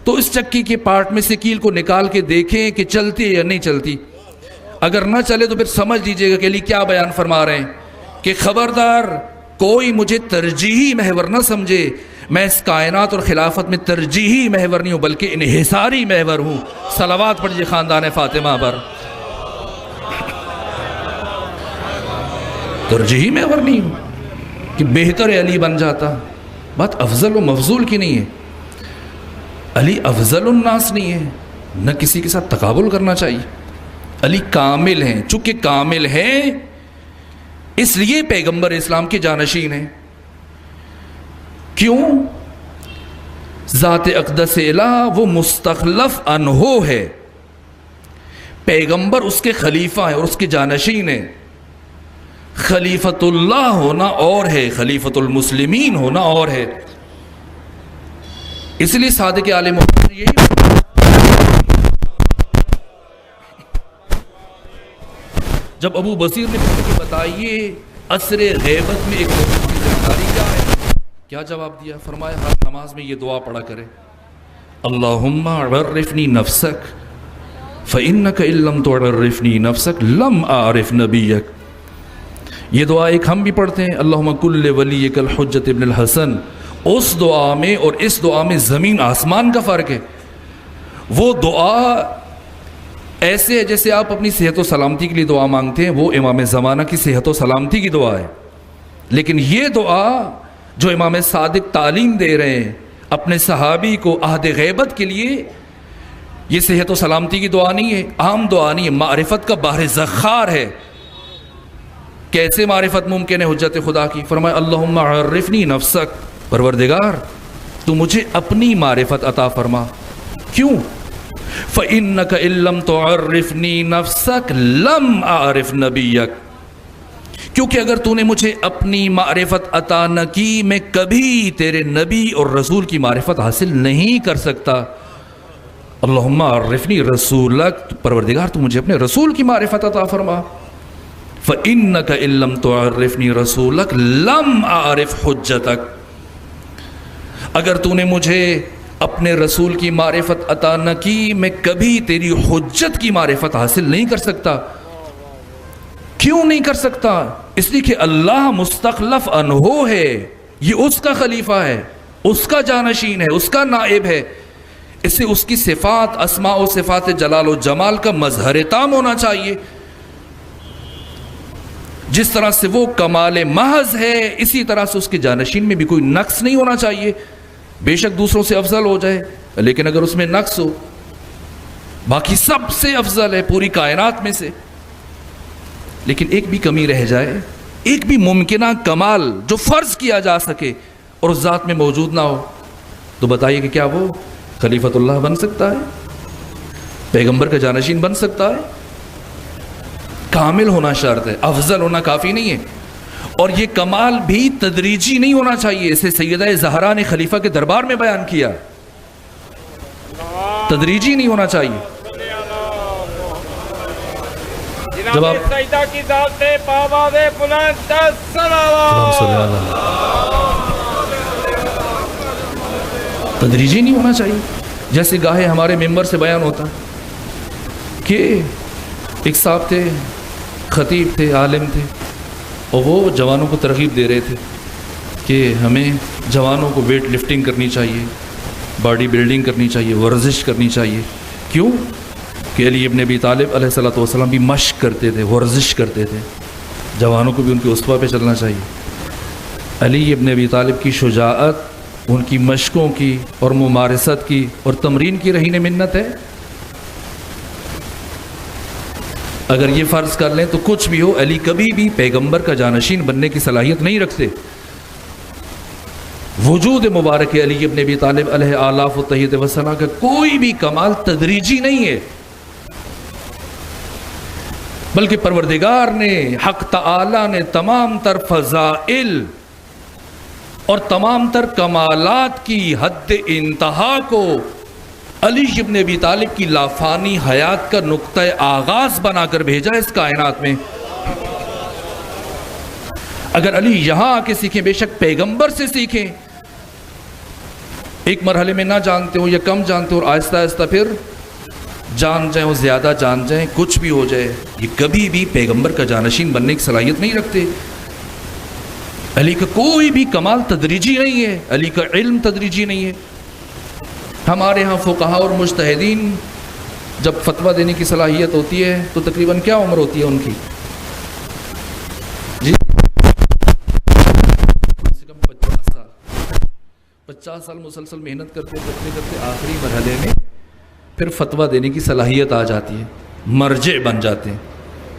تو اس چکی کے پارٹ میں سے کیل کو نکال کے دیکھیں کہ چلتی ہے یا نہیں چلتی۔ اگر نہ چلے تو پھر سمجھ لیجئے گا کہ علی کیا بیان فرما رہے ہیں کہ خبردار کوئی مجھے ترجیحی محور نہ سمجھے، میں اس کائنات اور خلافت میں ترجیحی محور نہیں ہوں بلکہ انحصاری محور ہوں۔ صلوات پڑھیے خاندان فاطمہ پر۔ ترجیحی محور نہیں ہوں کہ بہتر علی بن جاتا، بات افضل و مفضول کی نہیں ہے۔ علی افضل الناس نہیں ہے، نہ کسی کے ساتھ تقابل کرنا چاہیے۔ علی کامل ہیں، چونکہ کامل ہیں اس لیے پیغمبر اسلام کے جانشین ہیں۔ کیوں؟ ذات اقدس الہ وہ مستخلف عنہ ہے، پیغمبر اس کے خلیفہ ہیں اور اس کے جانشین ہیں۔ خلیفۃ اللہ ہونا اور ہے، خلیفۃ المسلمین ہونا اور ہے۔ اس لیے صادق عالم یہی جب ابو بصیر نے پوچھا کہ بتائیے عصر غیبت میں ایک مومن کی ذمہ داری کیا ہے، کیا جواب دیا؟ فرمایا ہر نماز میں یہ دعا پڑھا کرے، اللہم عرفنی نفسک فإنک ان لم تعرفنی نفسک لم اعرف نبیک۔ یہ دعا ایک ہم بھی پڑھتے ہیں، اللہم کل ولیک الحجۃ ابن الحسن۔ اس دعا میں اور اس دعا میں زمین آسمان کا فرق ہے۔ وہ دعا ایسے ہے جیسے آپ اپنی صحت و سلامتی کے لیے دعا مانگتے ہیں، وہ امام زمانہ کی صحت و سلامتی کی دعا ہے۔ لیکن یہ دعا جو امام صادق تعلیم دے رہے ہیں اپنے صحابی کو عہد غیبت کے لیے، یہ صحت و سلامتی کی دعا نہیں ہے، عام دعا نہیں ہے، معرفت کا بحر زخار ہے۔ کیسے معرفت ممکن ہے حجت خدا کی؟ فرمایا اللہم عرفنی نفسک، پروردگار تو مجھے اپنی معرفت عطا فرما۔ کیوں؟ فَإِنَّكَ إِن لَّمْ تُعَرِّفْنِي نَفْسَكَ لَمْ أَعْرِفْ نَبِيَّكَ، کیونکہ اگر تو نے مجھے اپنی معرفت عطا نہ کی میں کبھی تیرے نبی اور رسول کی معرفت حاصل نہیں کر سکتا۔ اللہم عرفنی رسولک، پروردگار تو مجھے اپنے رسول کی معرفت عطا فرما۔ فَإِنَّكَ إِن لَّمْ تُعَرِّفْنِي رَسُولَكَ لَمْ أَعْرِفْ حُجَّتَكَ، اگر تو نے مجھے اپنے رسول کی معرفت عطا نہ کی میں کبھی تیری حجت کی معرفت حاصل نہیں کر سکتا۔ کیوں نہیں کر سکتا؟ اس لیے کہ اللہ مستخلف عنہ ہے، یہ اس کا خلیفہ ہے، اس کا جانشین ہے، اس کا نائب ہے۔ اس سے اس کی صفات، اسماء و صفات جلال و جمال کا مظہر تام ہونا چاہیے۔ جس طرح سے وہ کمال محض ہے اسی طرح سے اس کے جانشین میں بھی کوئی نقص نہیں ہونا چاہیے۔ بے شک دوسروں سے افضل ہو جائے لیکن اگر اس میں نقص ہو، باقی سب سے افضل ہے پوری کائنات میں سے، لیکن ایک بھی کمی رہ جائے، ایک بھی ممکنہ کمال جو فرض کیا جا سکے اور اس ذات میں موجود نہ ہو، تو بتائیے کہ کیا وہ خلیفۃ اللہ بن سکتا ہے؟ پیغمبر کا جانشین بن سکتا ہے؟ کامل ہونا شرط ہے، افضل ہونا کافی نہیں ہے. اور یہ کمال بھی تدریجی نہیں ہونا چاہیے. اسے سیدہ زہرا نے خلیفہ کے دربار میں بیان کیا، تدریجی نہیں ہونا چاہیے. جب آپ سجدہ کی ذات سے پاواز بلند صلوات، تدریجی نہیں ہونا چاہیے. جیسے گاہے ہمارے ممبر سے بیان ہوتا کہ ایک صاحب تھے، خطیب تھے، عالم تھے، اور وہ جوانوں کو ترغیب دے رہے تھے کہ ہمیں جوانوں کو ویٹ لفٹنگ کرنی چاہیے، باڈی بلڈنگ کرنی چاہیے، ورزش کرنی چاہیے. کیوں؟ کہ علی ابن ابی طالب علیہ الصلوۃ والسلام بھی مشق کرتے تھے، ورزش کرتے تھے. جوانوں کو بھی ان کے اسوہ پہ چلنا چاہیے. علی ابن ابی طالب کی شجاعت ان کی مشقوں کی اور ممارست کی اور تمرین کی رہین منت ہے. اگر یہ فرض کر لیں تو کچھ بھی ہو، علی کبھی بھی پیغمبر کا جانشین بننے کی صلاحیت نہیں رکھتے. وجود مبارک علی ابن ابی طالب علیہ آلاف و تحیت و ثنا کا کوئی بھی کمال تدریجی نہیں ہے، بلکہ پروردگار نے، حق تعالی نے تمام تر فضائل اور تمام تر کمالات کی حد انتہا کو علی ابن ابی طالب کی لافانی حیات کا نقطہ آغاز بنا کر بھیجا اس کائنات میں. اگر علی یہاں آ کے سیکھیں، بے شک پیغمبر سے سیکھیں، ایک مرحلے میں نہ جانتے ہو یا کم جانتے ہو اور آہستہ آہستہ پھر جان جائیں اور زیادہ جان جائیں، کچھ بھی ہو جائے، یہ کبھی بھی پیغمبر کا جانشین بننے کی صلاحیت نہیں رکھتے. علی کا کوئی بھی کمال تدریجی نہیں ہے، علی کا علم تدریجی نہیں ہے. ہمارے ہاں فقہاء اور مجتہدین جب فتویٰ دینے کی صلاحیت ہوتی ہے تو تقریباً کیا عمر ہوتی ہے ان کی؟ جی 50 سال مسلسل محنت کرتے کرتے آخری مرحلے میں پھر فتویٰ دینے کی صلاحیت آ جاتی ہے، مرجع بن جاتے ہیں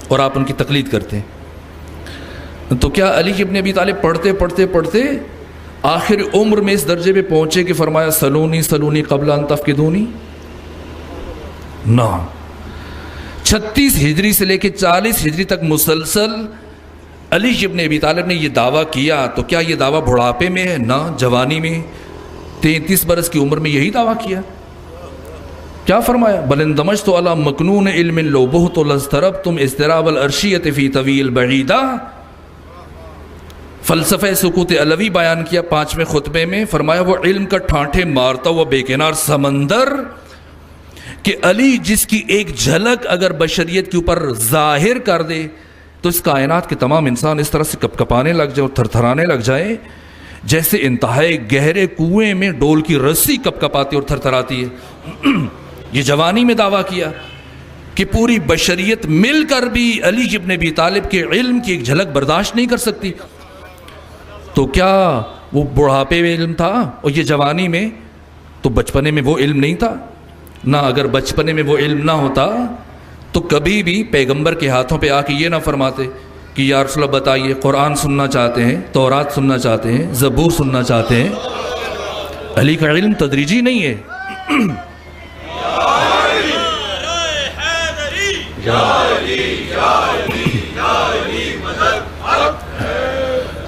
اور آپ ان کی تقلید کرتے ہیں. تو کیا علی ابن ابی طالب پڑھتے پڑھتے پڑھتے آخر عمر میں اس درجے پہ پہنچے کہ فرمایا سلونی سلونی قبل ان تفقدونی؟ نہ. 36 ہجری سے لے کے 40 ہجری تک مسلسل علی ابن ابی طالب نے یہ دعویٰ کیا. تو کیا یہ دعویٰ بڑھاپے میں ہے؟ نہ، جوانی میں 33 برس کی عمر میں یہی دعویٰ کیا. کیا فرمایا؟ بل اندمجت علی مکنون علم لو بہت لضطربتم اضطراب العرشیۃ فی طویل بعیدہ. فلسفہ سکوت علوی بیان کیا 5ویں خطبے میں. فرمایا وہ علم کا ٹھانٹھے مارتا ہوا بے کنار سمندر کہ علی جس کی ایک جھلک اگر بشریت کے اوپر ظاہر کر دے تو اس کائنات کے تمام انسان اس طرح سے کپ کپانے لگ جائیں اور تھر تھرانے لگ جائیں جیسے انتہائی گہرے کنویں میں ڈول کی رسی کپ کپاتی اور تھر تھراتی ہے. یہ جوانی میں دعویٰ کیا کہ پوری بشریت مل کر بھی علی ابن ابی طالب کے علم کی ایک جھلک برداشت نہیں کر سکتی. تو کیا وہ بڑھاپے میں علم تھا اور یہ جوانی میں؟ تو بچپنے میں وہ علم نہیں تھا نہ. اگر بچپنے میں وہ علم نہ ہوتا تو کبھی بھی پیغمبر کے ہاتھوں پہ آ کے یہ نہ فرماتے کہ یا رسول اللہ بتائیے قرآن سننا چاہتے ہیں، تورات سننا چاہتے ہیں، زبور سننا چاہتے ہیں. علی کا علم تدریجی نہیں ہے.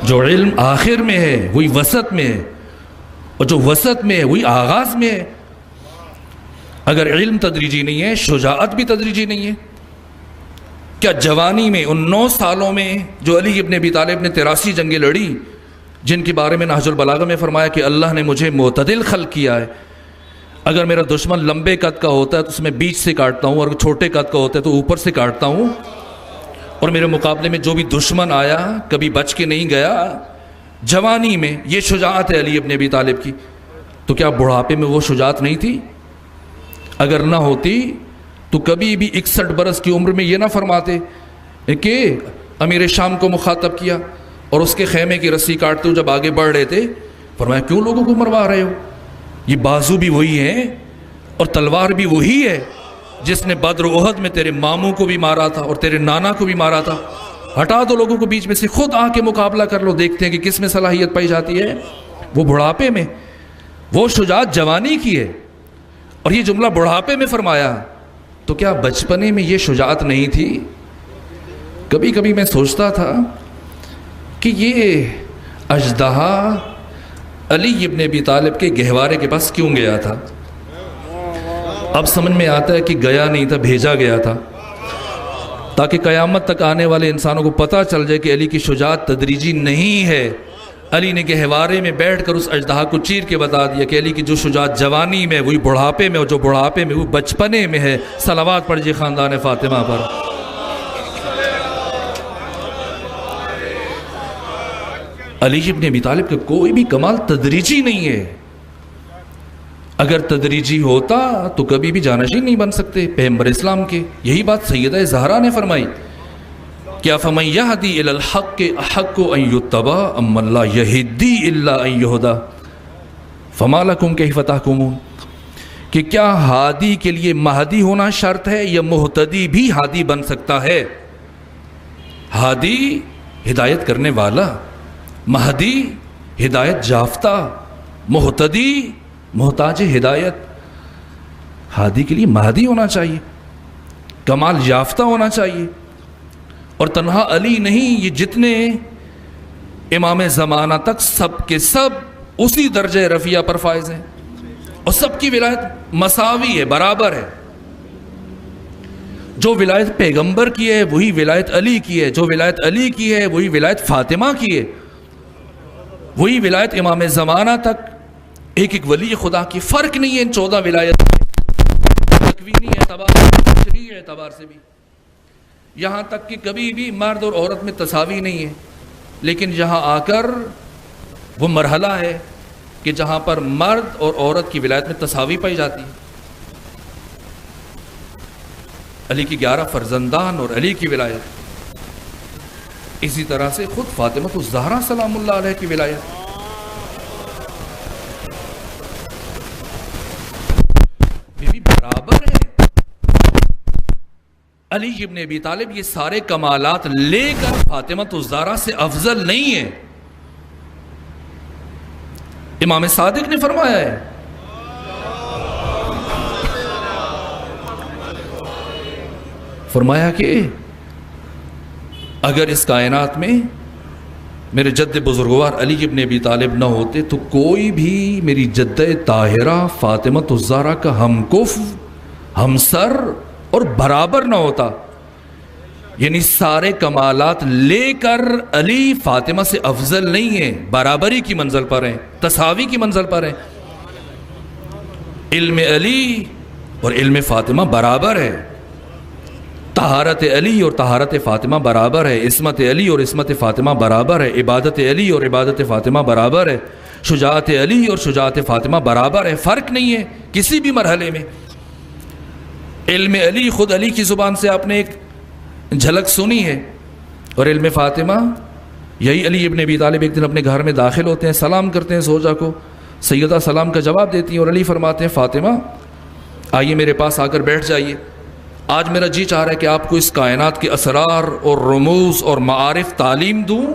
جو علم آخر میں ہے وہی وسط میں ہے، اور جو وسط میں ہے وہی آغاز میں ہے. اگر علم تدریجی نہیں ہے، شجاعت بھی تدریجی نہیں ہے. کیا جوانی میں ان 9 سالوں میں جو علی ابن ابی طالب نے 83 جنگیں لڑی، جن کے بارے میں نہج البلاغہ میں فرمایا کہ اللہ نے مجھے معتدل خلق کیا ہے، اگر میرا دشمن لمبے قد کا ہوتا ہے تو اس میں بیچ سے کاٹتا ہوں، اور چھوٹے قد کا ہوتا ہے تو اوپر سے کاٹتا ہوں، اور میرے مقابلے میں جو بھی دشمن آیا کبھی بچ کے نہیں گیا. جوانی میں یہ شجاعت ہے علی ابن ابی طالب کی. تو کیا بڑھاپے میں وہ شجاعت نہیں تھی؟ اگر نہ ہوتی تو کبھی بھی 61 برس کی عمر میں یہ نہ فرماتے کہ امیر شام کو مخاطب کیا اور اس کے خیمے کی رسی کاٹتے ہو جب آگے بڑھ رہے تھے، فرمایا کیوں لوگوں کو مروا رہے ہو؟ یہ بازو بھی وہی ہے اور تلوار بھی وہی ہے جس نے بدر و احد میں تیرے ماموں کو بھی مارا تھا اور تیرے نانا کو بھی مارا تھا. ہٹا دو لوگوں کو بیچ میں سے، خود آ کے مقابلہ کر لو، دیکھتے ہیں کہ کس میں صلاحیت پائی جاتی ہے. وہ بڑھاپے میں، وہ شجاعت جوانی کی ہے. اور یہ جملہ بڑھاپے میں فرمایا، تو کیا بچپنے میں یہ شجاعت نہیں تھی؟ کبھی کبھی میں سوچتا تھا کہ یہ اژدہا علی ابن ابی طالب کے گہوارے کے پاس کیوں گیا تھا؟ اب سمجھ میں آتا ہے کہ گیا نہیں تھا، بھیجا گیا تھا، تاکہ قیامت تک آنے والے انسانوں کو پتہ چل جائے کہ علی کی شجاعت تدریجی نہیں ہے۔ علی نے گہوارے میں بیٹھ کر اس اژدہا کو چیر کے بتا دیا کہ علی کی جو شجاعت جوانی میں وہی بڑھاپے میں، اور جو بڑھاپے میں وہ بچپنے میں ہے۔ صلوات پڑھیے خاندان فاطمہ پر۔ علی ابن ابی طالب کا کوئی بھی کمال تدریجی نہیں ہے۔ اگر تدریجی ہوتا تو کبھی بھی جانشین نہیں بن سکتے پیغمبر اسلام کے۔ یہی بات سیدہ زہرا نے فرمائی کیا فَمَن يَهْدِي إِلَى الْحَقِّ أَحَقُّ أَن يُتَّبَعَ أَمَّن لَّا يَهْدِي إِلَّا أَن يُهْدَىٰ فَمَا لَكُمْ كَيْفَ تَحْكُمُونَ کہ کیا ہادی کے لیے مہدی ہونا شرط ہے یا مہتدی بھی ہادی بن سکتا ہے؟ ہادی ہدایت کرنے والا، مہدی ہدایت یافتہ، مہتدی محتاج ہدایت۔ ہادی کے لیے مہدی ہونا چاہیے، کمال یافتہ ہونا چاہیے۔ اور تنہا علی نہیں، یہ جتنے امام زمانہ تک سب کے سب اسی درجہ رفیع پر فائز ہیں، اور سب کی ولایت مساوی ہے، برابر ہے۔ جو ولایت پیغمبر کی ہے وہی ولایت علی کی ہے، جو ولایت علی کی ہے وہی ولایت فاطمہ کی ہے، وہی ولایت امام زمانہ تک ایک ایک ولی خدا کی۔ فرق نہیں ہے ان 14 ولایت میں، تکوینی اعتبار سے، تشریعی اعتبار سے بھی، یہاں تک کہ کبھی بھی مرد اور عورت میں تساوی نہیں ہے۔ لیکن یہاں آ کر وہ مرحلہ ہے کہ جہاں پر مرد اور عورت کی ولایت میں تساوی پائی جاتی ہے۔ علی کی 11 فرزندان اور علی کی ولایت، اسی طرح سے خود فاطمہ الزہرا سلام اللہ علیہ کی ولایت، یہ بھی برابر ہے۔ علی ابن ابی طالب یہ سارے کمالات لے کر فاطمہ الزہرا سے افضل نہیں ہے۔ امام صادق نے فرمایا ہے فرمایا کہ اگر اس کائنات میں میرے جد بزرگوار علی ابن ابی طالب نہ ہوتے تو کوئی بھی میری جدہ طاہرہ فاطمہ الزہرا کا ہمکف، ہمسر اور برابر نہ ہوتا۔ یعنی سارے کمالات لے کر علی فاطمہ سے افضل نہیں ہیں، برابری کی منزل پر ہیں، تساوی کی منزل پر ہیں۔ علم علی اور علم فاطمہ برابر ہے، طہارت علی اور طہارت فاطمہ برابر ہے، عصمت علی اور عصمت فاطمہ برابر ہے، عبادت علی اور عبادت فاطمہ برابر ہے، شجاعت علی اور شجاعت فاطمہ برابر ہے۔ فرق نہیں ہے کسی بھی مرحلے میں۔ علم علی خود علی کی زبان سے آپ نے ایک جھلک سنی ہے، اور علم فاطمہ یہی علی ابن ابی طالب ایک دن اپنے گھر میں داخل ہوتے ہیں، سلام کرتے ہیں زوجہ کو، سیدہ سلام کا جواب دیتی ہیں، اور علی فرماتے ہیں فاطمہ آئیے میرے پاس آ کر بیٹھ جائیے، آج میرا جی چاہ رہا ہے کہ آپ کو اس کائنات کے اسرار اور رموز اور معارف تعلیم دوں۔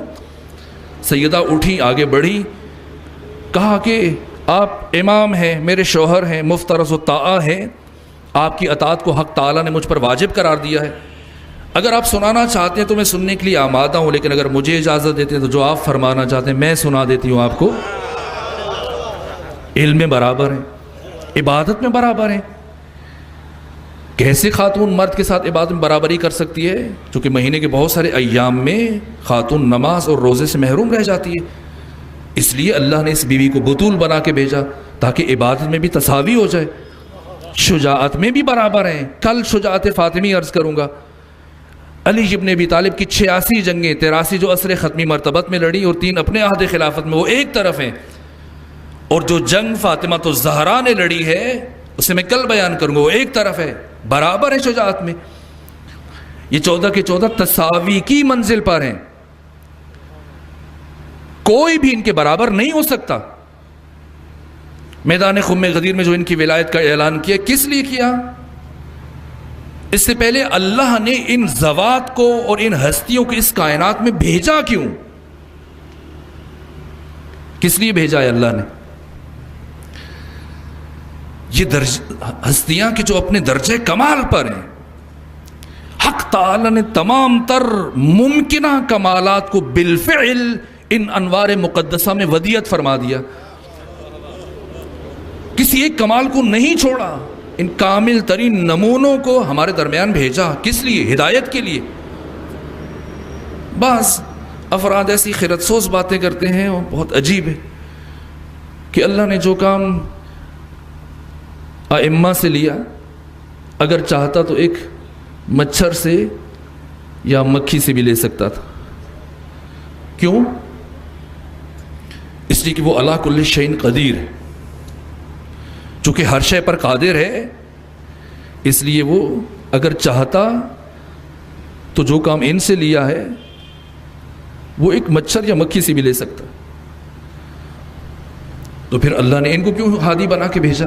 سیدہ اٹھی، آگے بڑھی، کہا کہ آپ امام ہیں، میرے شوہر ہیں، مفترض الطاعہ ہیں، آپ کی اطاعت کو حق تعالیٰ نے مجھ پر واجب قرار دیا ہے۔ اگر آپ سنانا چاہتے ہیں تو میں سننے کے لیے آمادہ ہوں، لیکن اگر مجھے اجازت دیتے ہیں تو جو آپ فرمانا چاہتے ہیں میں سنا دیتی ہوں آپ کو۔ علم میں برابر ہیں، عبادت میں برابر ہیں۔ کیسے خاتون مرد کے ساتھ عبادت میں برابری کر سکتی ہے؟ چونکہ مہینے کے بہت سارے ایام میں خاتون نماز اور روزے سے محروم رہ جاتی ہے، اس لیے اللہ نے اس بیوی کو بطول بنا کے بھیجا تاکہ عبادت میں بھی تساوی ہو جائے، شجاعت میں بھی برابر ہیں۔ کل شجاعت فاطمی عرض کروں گا۔ علی ابن ابی طالب کی 86 جنگیں، 83 جو عصر ختمی مرتبت میں لڑی اور 3 اپنے عہد خلافت میں، وہ ایک طرف ہیں، اور جو جنگ فاطمہ الزہرا نے لڑی ہے اسے میں کل بیان کروں گا، وہ ایک طرف ہے، برابر ہے شجاعت میں۔ یہ 14 کے 14 تساوی کی منزل پر ہیں، کوئی بھی ان کے برابر نہیں ہو سکتا۔ میدان خم غدیر میں جو ان کی ولایت کا اعلان کیا، کس لیے کیا؟ اس سے پہلے اللہ نے ان ذوات کو اور ان ہستیوں کو اس کائنات میں بھیجا کیوں؟ کس لیے بھیجا ہے اللہ نے؟ یہ ہستیاں کہ جو اپنے درجے کمال پر ہیں، حق تعالی نے تمام تر ممکنہ کمالات کو بالفعل ان انوار مقدسہ میں ودیعت فرما دیا، کسی ایک کمال کو نہیں چھوڑا، ان کامل ترین نمونوں کو ہمارے درمیان بھیجا، کس لیے؟ ہدایت کے لیے۔ بعض افراد ایسی خیرت سوز باتیں کرتے ہیں اور بہت عجیب ہے کہ اللہ نے جو کام ائمہ سے لیا، اگر چاہتا تو ایک مچھر سے یا مکھی سے بھی لے سکتا تھا۔ کیوں؟ اس لیے کہ وہ علی کل شیء قدیر ہے، چونکہ ہر شے پر قادر ہے، اس لیے وہ اگر چاہتا تو جو کام ان سے لیا ہے وہ ایک مچھر یا مکھی سے بھی لے سکتا۔ تو پھر اللہ نے ان کو کیوں ہادی بنا کے بھیجا؟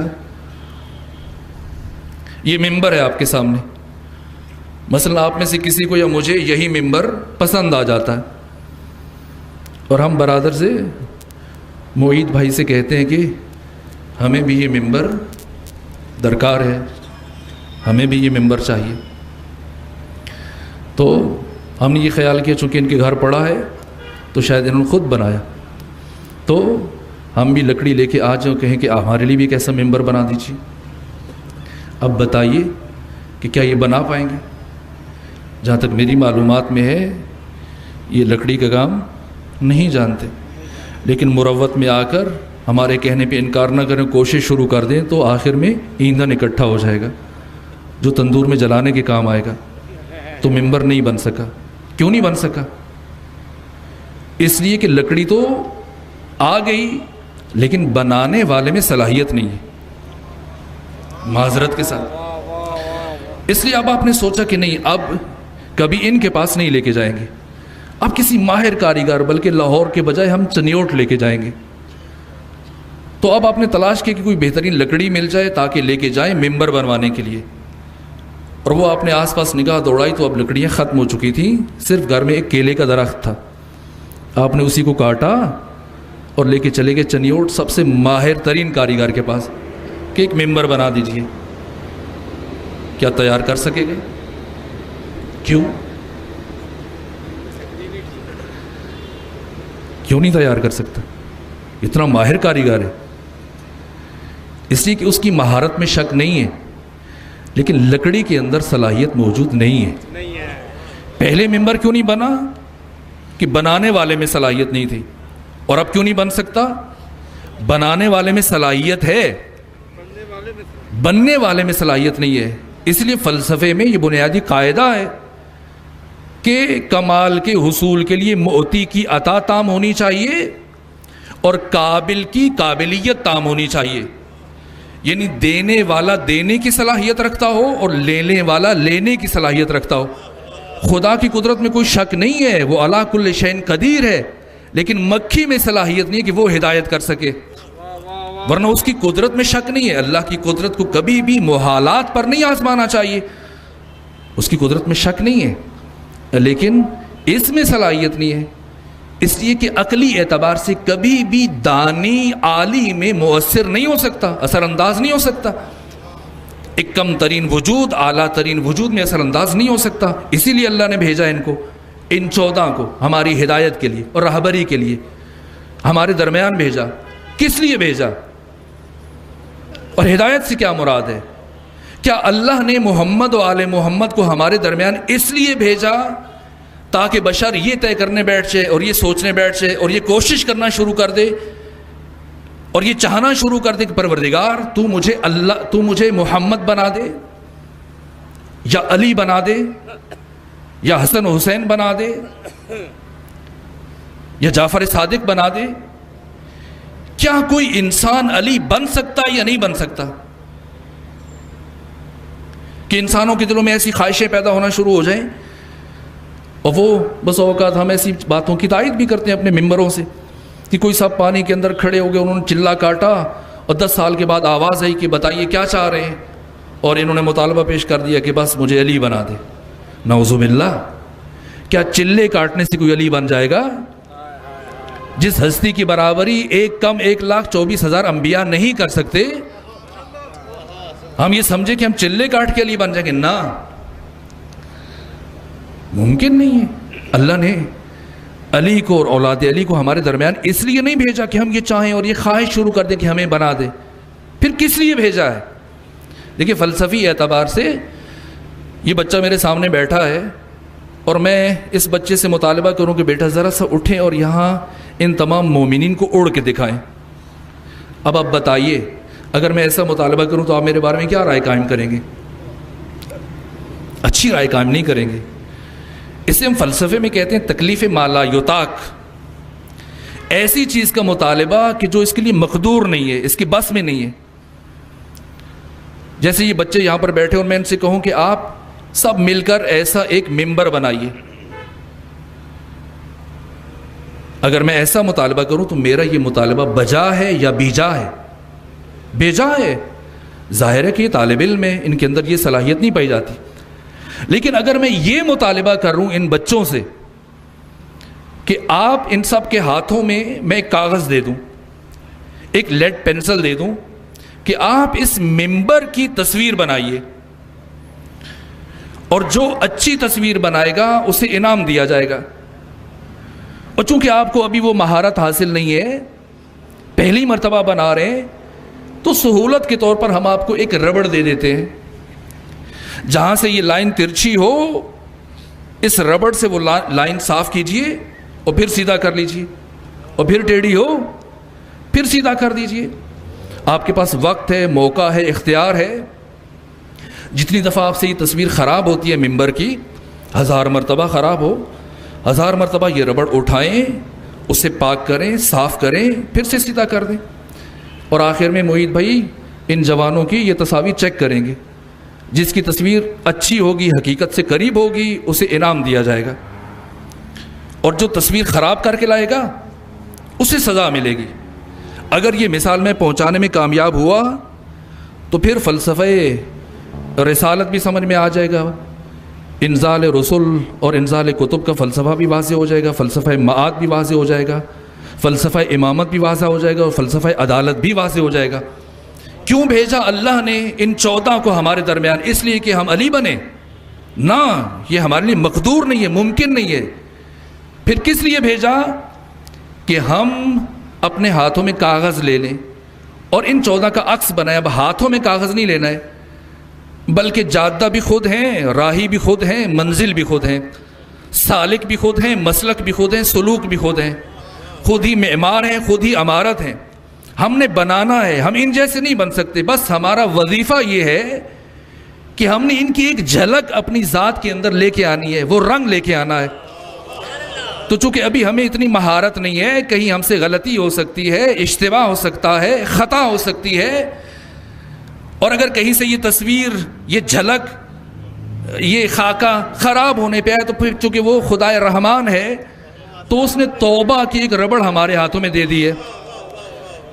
یہ ممبر ہے آپ کے سامنے، مثلا آپ میں سے کسی کو یا مجھے یہی ممبر پسند آ جاتا ہے، اور ہم برادر سے معید بھائی سے کہتے ہیں کہ ہمیں بھی یہ ممبر درکار ہے، ہمیں بھی یہ ممبر چاہیے، تو ہم نے یہ خیال کیا چونکہ ان کے گھر پڑا ہے تو شاید انہوں نے خود بنایا، تو ہم بھی لکڑی لے کے آ جاؤ، کہیں کہ ہمارے لیے بھی ایک ایسا ممبر بنا دیجیے۔ اب بتائیے کہ کیا یہ بنا پائیں گے؟ جہاں تک میری معلومات میں ہے یہ لکڑی کا کام نہیں جانتے، لیکن مروت میں آ کر ہمارے کہنے پہ انکار نہ کریں، کوشش شروع کر دیں تو آخر میں ایندھن اکٹھا ہو جائے گا جو تندور میں جلانے کے کام آئے گا، تو ممبر نہیں بن سکا۔ کیوں نہیں بن سکا؟ اس لیے کہ لکڑی تو آ گئی لیکن بنانے والے میں صلاحیت نہیں ہے، معذرت کے ساتھ۔ اس لیے اب آپ نے سوچا کہ نہیں، اب کبھی ان کے پاس نہیں لے کے جائیں گے، اب کسی ماہر کاریگر، بلکہ لاہور کے بجائے ہم چنیوٹ لے کے جائیں گے۔ تو اب آپ نے تلاش کیا کہ کوئی بہترین لکڑی مل جائے تاکہ لے کے جائیں ممبر بنوانے کے لیے، اور وہ آپ نے آس پاس نگاہ دوڑائی تو اب لکڑیاں ختم ہو چکی تھیں، صرف گھر میں ایک کیلے کا درخت تھا، آپ نے اسی کو کاٹا اور لے کے چلے گئے چنیوٹ سب سے ماہر ترین کاریگر کے پاس کہ ایک ممبر بنا دیجئے۔ کیا تیار کر سکے گے؟ کیوں نہیں تیار کر سکتا؟ اتنا ماہر کاریگر ہے، اس لیے کہ اس کی مہارت میں شک نہیں ہے، لیکن لکڑی کے اندر صلاحیت موجود نہیں ہے۔ پہلے ممبر کیوں نہیں بنا؟ کہ بنانے والے میں صلاحیت نہیں تھی، اور اب کیوں نہیں بن سکتا؟ بنانے والے میں صلاحیت ہے، بننے والے میں صلاحیت نہیں ہے۔ اس لیے فلسفے میں یہ بنیادی قاعدہ ہے کہ کمال کے حصول کے لیے معطی کی عطا تام ہونی چاہیے اور قابل کی قابلیت تام ہونی چاہیے، یعنی دینے والا دینے کی صلاحیت رکھتا ہو اور لینے والا لینے کی صلاحیت رکھتا ہو۔ خدا کی قدرت میں کوئی شک نہیں ہے، وہ علی کل شیء قدیر ہے، لیکن مکھی میں صلاحیت نہیں ہے کہ وہ ہدایت کر سکے، ورنہ اس کی قدرت میں شک نہیں ہے۔ اللہ کی قدرت کو کبھی بھی محالات پر نہیں آزمانا چاہیے، اس کی قدرت میں شک نہیں ہے، لیکن اس میں صلاحیت نہیں ہے، اس لیے کہ عقلی اعتبار سے کبھی بھی دانی عالی میں مؤثر نہیں ہو سکتا، اثر انداز نہیں ہو سکتا۔ ایک کم ترین وجود اعلیٰ ترین وجود میں اثر انداز نہیں ہو سکتا، اسی لیے اللہ نے بھیجا ان کو، ان 14 کو ہماری ہدایت کے لیے اور رہبری کے لیے ہمارے درمیان بھیجا۔ کس لیے بھیجا؟ اور ہدایت سے کیا مراد ہے؟ کیا اللہ نے محمد و آل محمد کو ہمارے درمیان اس لیے بھیجا تاکہ بشر یہ طے کرنے بیٹھ جائے اور یہ سوچنے بیٹھ جائے اور یہ کوشش کرنا شروع کر دے اور یہ چاہنا شروع کر دے کہ پروردگار تو مجھے محمد بنا دے یا علی بنا دے یا حسن و حسین بنا دے یا جعفر صادق بنا دے؟ کیا کوئی انسان علی بن سکتا یا نہیں بن سکتا؟ کہ انسانوں کے دلوں میں ایسی خواہشیں پیدا ہونا شروع ہو جائیں، اور وہ بس اوقات ہم ایسی باتوں کی تائید بھی کرتے ہیں اپنے ممبروں سے کہ کوئی صاحب پانی کے اندر کھڑے ہو گئے، انہوں نے چلا کاٹا اور 10 سال کے بعد آواز آئی کہ بتائیے کیا چاہ رہے ہیں، اور انہوں نے مطالبہ پیش کر دیا کہ بس مجھے علی بنا دے۔ نعوذ باللہ، کیا چلے کاٹنے سے کوئی علی بن جائے گا؟ جس ہستی کی برابری 1,24,000 انبیاء نہیں کر سکتے، ہم یہ سمجھے کہ ہم چلے کاٹ کے علی بن جائیں گے، نہ، ممکن نہیں ہے۔ اللہ نے علی کو اور اولاد علی کو ہمارے درمیان اس لیے نہیں بھیجا کہ ہم یہ چاہیں اور یہ خواہش شروع کر دیں کہ ہمیں بنا دے، پھر کس لیے بھیجا ہے؟ دیکھیں فلسفی اعتبار سے یہ بچہ میرے سامنے بیٹھا ہے اور میں اس بچے سے مطالبہ کروں کہ بیٹا ذرا سا اٹھیں اور یہاں ان تمام مومنین کو اڑ کے دکھائیں۔ اب آپ بتائیے اگر میں ایسا مطالبہ کروں تو آپ میرے بارے میں کیا رائے قائم کریں گے؟ اچھی رائے قائم نہیں کریں گے۔ اسے ہم فلسفے میں کہتے ہیں تکلیف ما لا یطاق، ایسی چیز کا مطالبہ کہ جو اس کے لیے مقدور نہیں ہے، اس کی بس میں نہیں ہے۔ جیسے یہ بچے یہاں پر بیٹھے اور میں ان سے کہوں کہ آپ سب مل کر ایسا ایک ممبر بنائیے، اگر میں ایسا مطالبہ کروں تو میرا یہ مطالبہ بجا ہے یا بیجا ہے؟ بیجا ہے۔ ظاہر ہے کہ یہ طالب علم ہے، ان کے اندر یہ صلاحیت نہیں پائی جاتی۔ لیکن اگر میں یہ مطالبہ کروں ان بچوں سے کہ آپ ان سب کے ہاتھوں میں میں ایک کاغذ دے دوں، ایک لیڈ پینسل دے دوں کہ آپ اس ممبر کی تصویر بنائیے اور جو اچھی تصویر بنائے گا اسے انعام دیا جائے گا، اور چونکہ آپ کو ابھی وہ مہارت حاصل نہیں ہے، پہلی مرتبہ بنا رہے ہیں، تو سہولت کے طور پر ہم آپ کو ایک ربڑ دے دیتے ہیں، جہاں سے یہ لائن ترچھی ہو اس ربڑ سے وہ لائن صاف کیجئے اور پھر سیدھا کر لیجئے، اور پھر ٹیڑھی ہو پھر سیدھا کر دیجئے۔ آپ کے پاس وقت ہے، موقع ہے، اختیار ہے۔ جتنی دفعہ آپ سے یہ تصویر خراب ہوتی ہے ممبر کی، 1000 مرتبہ خراب ہو، 1000 مرتبہ یہ ربڑ اٹھائیں، اسے پاک کریں، صاف کریں، پھر سے سیدھا کر دیں، اور آخر میں معید بھائی ان جوانوں کی یہ تصاویر چیک کریں گے، جس کی تصویر اچھی ہوگی، حقیقت سے قریب ہوگی، اسے انعام دیا جائے گا، اور جو تصویر خراب کر کے لائے گا اسے سزا ملے گی۔ اگر یہ مثال میں پہنچانے میں کامیاب ہوا تو پھر فلسفہ رسالت بھی سمجھ میں آ جائے گا، انزال رسل اور انزال کتب کا فلسفہ بھی واضح ہو جائے گا، فلسفہ معاد بھی واضح ہو جائے گا، فلسفہ امامت بھی واضح ہو جائے گا، اور فلسفہ عدالت بھی واضح ہو جائے گا۔ کیوں بھیجا اللہ نے ان 14 کو ہمارے درمیان؟ اس لیے کہ ہم علی بنیں؟ نہ، یہ ہمارے لیے مقدور نہیں ہے، ممکن نہیں ہے۔ پھر کس لیے بھیجا؟ کہ ہم اپنے ہاتھوں میں کاغذ لے لیں اور ان 14 کا عکس بنائیں۔ اب ہاتھوں میں کاغذ نہیں لینا ہے، بلکہ جادہ بھی خود ہیں، راہی بھی خود ہیں، منزل بھی خود ہیں، سالک بھی خود ہیں، مسلک بھی خود ہیں، سلوک بھی خود ہیں، خود ہی معمار ہیں، خود ہی عمارت ہیں۔ ہم نے بنانا ہے، ہم ان جیسے نہیں بن سکتے۔ بس ہمارا وظیفہ یہ ہے کہ ہم نے ان کی ایک جھلک اپنی ذات کے اندر لے کے آنی ہے، وہ رنگ لے کے آنا ہے۔ تو چونکہ ابھی ہمیں اتنی مہارت نہیں ہے، کہیں ہم سے غلطی ہو سکتی ہے، اشتباہ ہو سکتا ہے، خطا ہو سکتی ہے، اور اگر کہیں سے یہ تصویر، یہ جھلک، یہ خاکہ خراب ہونے پہ آئے تو پھر چونکہ وہ خدائے رحمان ہے تو اس نے توبہ کی ایک ربڑ ہمارے ہاتھوں میں دے دی ہے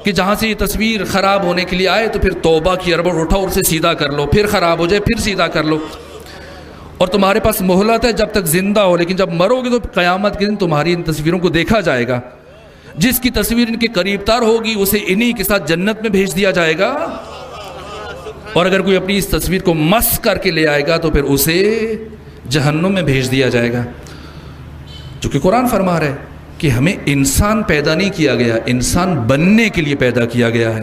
کہ جہاں سے یہ تصویر خراب ہونے کے لیے آئے تو پھر توبہ کی ربڑ اٹھاؤ اور اسے سیدھا کر لو، پھر خراب ہو جائے پھر سیدھا کر لو، اور تمہارے پاس مہلت ہے جب تک زندہ ہو، لیکن جب مرو گے تو قیامت کے دن تمہاری ان تصویروں کو دیکھا جائے گا۔ جس کی تصویر ان کے قریب تر ہوگی اسے انہی کے ساتھ جنت میں بھیج دیا جائے گا، اور اگر کوئی اپنی اس تصویر کو مس کر کے لے آئے گا تو پھر اسے جہنم میں بھیج دیا جائے گا۔ چونکہ قرآن فرما رہا ہے کہ ہمیں انسان پیدا نہیں کیا گیا، انسان بننے کے لیے پیدا کیا گیا ہے۔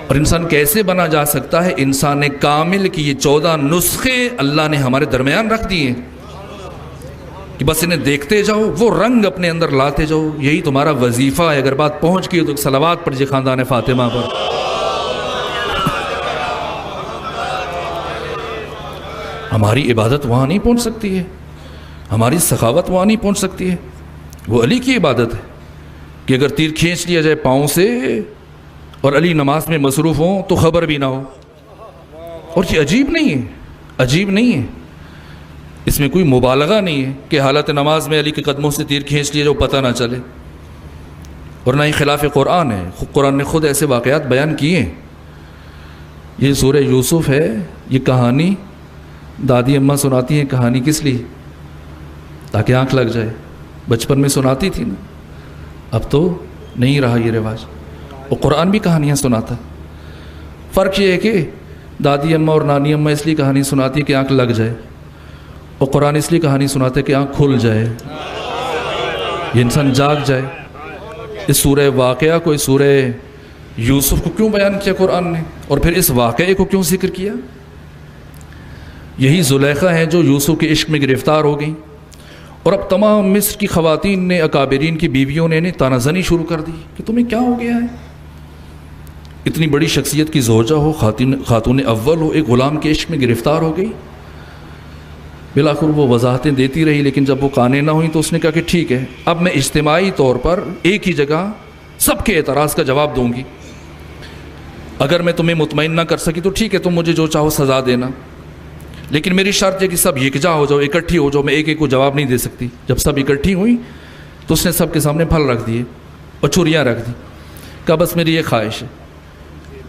اور انسان کیسے بنا جا سکتا ہے؟ انسان کامل کی یہ 14 نسخے اللہ نے ہمارے درمیان رکھ دیے کہ بس انہیں دیکھتے جاؤ، وہ رنگ اپنے اندر لاتے جاؤ، یہی تمہارا وظیفہ ہے۔ اگر بات پہنچ گئی تو صلوات پڑھیے خاندان فاطمہ پر۔ ہماری عبادت وہاں نہیں پہنچ سکتی ہے، ہماری سخاوت وہاں نہیں پہنچ سکتی ہے، وہ علی کی عبادت ہے کہ اگر تیر کھینچ لیا جائے پاؤں سے اور علی نماز میں مصروف ہوں تو خبر بھی نہ ہو۔ اور یہ عجیب نہیں ہے، عجیب نہیں ہے، اس میں کوئی مبالغہ نہیں ہے کہ حالت نماز میں علی کے قدموں سے تیر کھینچ لیا جو پتہ نہ چلے، اور نہ ہی خلاف قرآن ہے۔ قرآن نے خود ایسے واقعات بیان کیے ہیں۔ یہ سورہ یوسف ہے، یہ کہانی دادی اماں سناتی ہیں۔ کہانی کس لیے؟ تاکہ آنکھ لگ جائے۔ بچپن میں سناتی تھی نا، اب تو نہیں رہا یہ رواج، اور قرآن بھی کہانیاں سناتا۔ فرق یہ ہے کہ دادی اماں اور نانی اماں اس لیے کہانی سناتی ہے کہ آنکھ لگ جائے، اور قرآن اس لیے کہانی سناتے ہے کہ آنکھ کھل جائے، یہ انسان جاگ جائے۔ اس سورہ واقعہ کو، اس سورہ یوسف کو کیوں بیان کیا قرآن نے، اور پھر اس واقعے کو کیوں ذکر کیا؟ یہی زلیخا ہیں جو یوسف کے عشق میں گرفتار ہو گئیں، اور اب تمام مصر کی خواتین نے، اکابرین کی بیویوں نے انہیں طعنہ زنی شروع کر دی کہ تمہیں کیا ہو گیا ہے؟ اتنی بڑی شخصیت کی زوجہ ہو، خاتون اول ہو، ایک غلام کے عشق میں گرفتار ہو گئی۔ بالآخر وہ وضاحتیں دیتی رہی، لیکن جب وہ قانع نہ ہوئیں تو اس نے کہا کہ ٹھیک ہے، اب میں اجتماعی طور پر ایک ہی جگہ سب کے اعتراض کا جواب دوں گی، اگر میں تمہیں مطمئن نہ کر سکی تو ٹھیک ہے، تم مجھے جو چاہو سزا دینا، لیکن میری شرط ہے کہ سب یکجا ہو جاؤ، اکٹھی ہو جاؤ، میں ایک ایک کو جواب نہیں دے سکتی۔ جب سب اکٹھی ہوئیں تو اس نے سب کے سامنے پھل رکھ دیے اور چھریاں رکھ دی، کہا بس میری یہ خواہش ہے،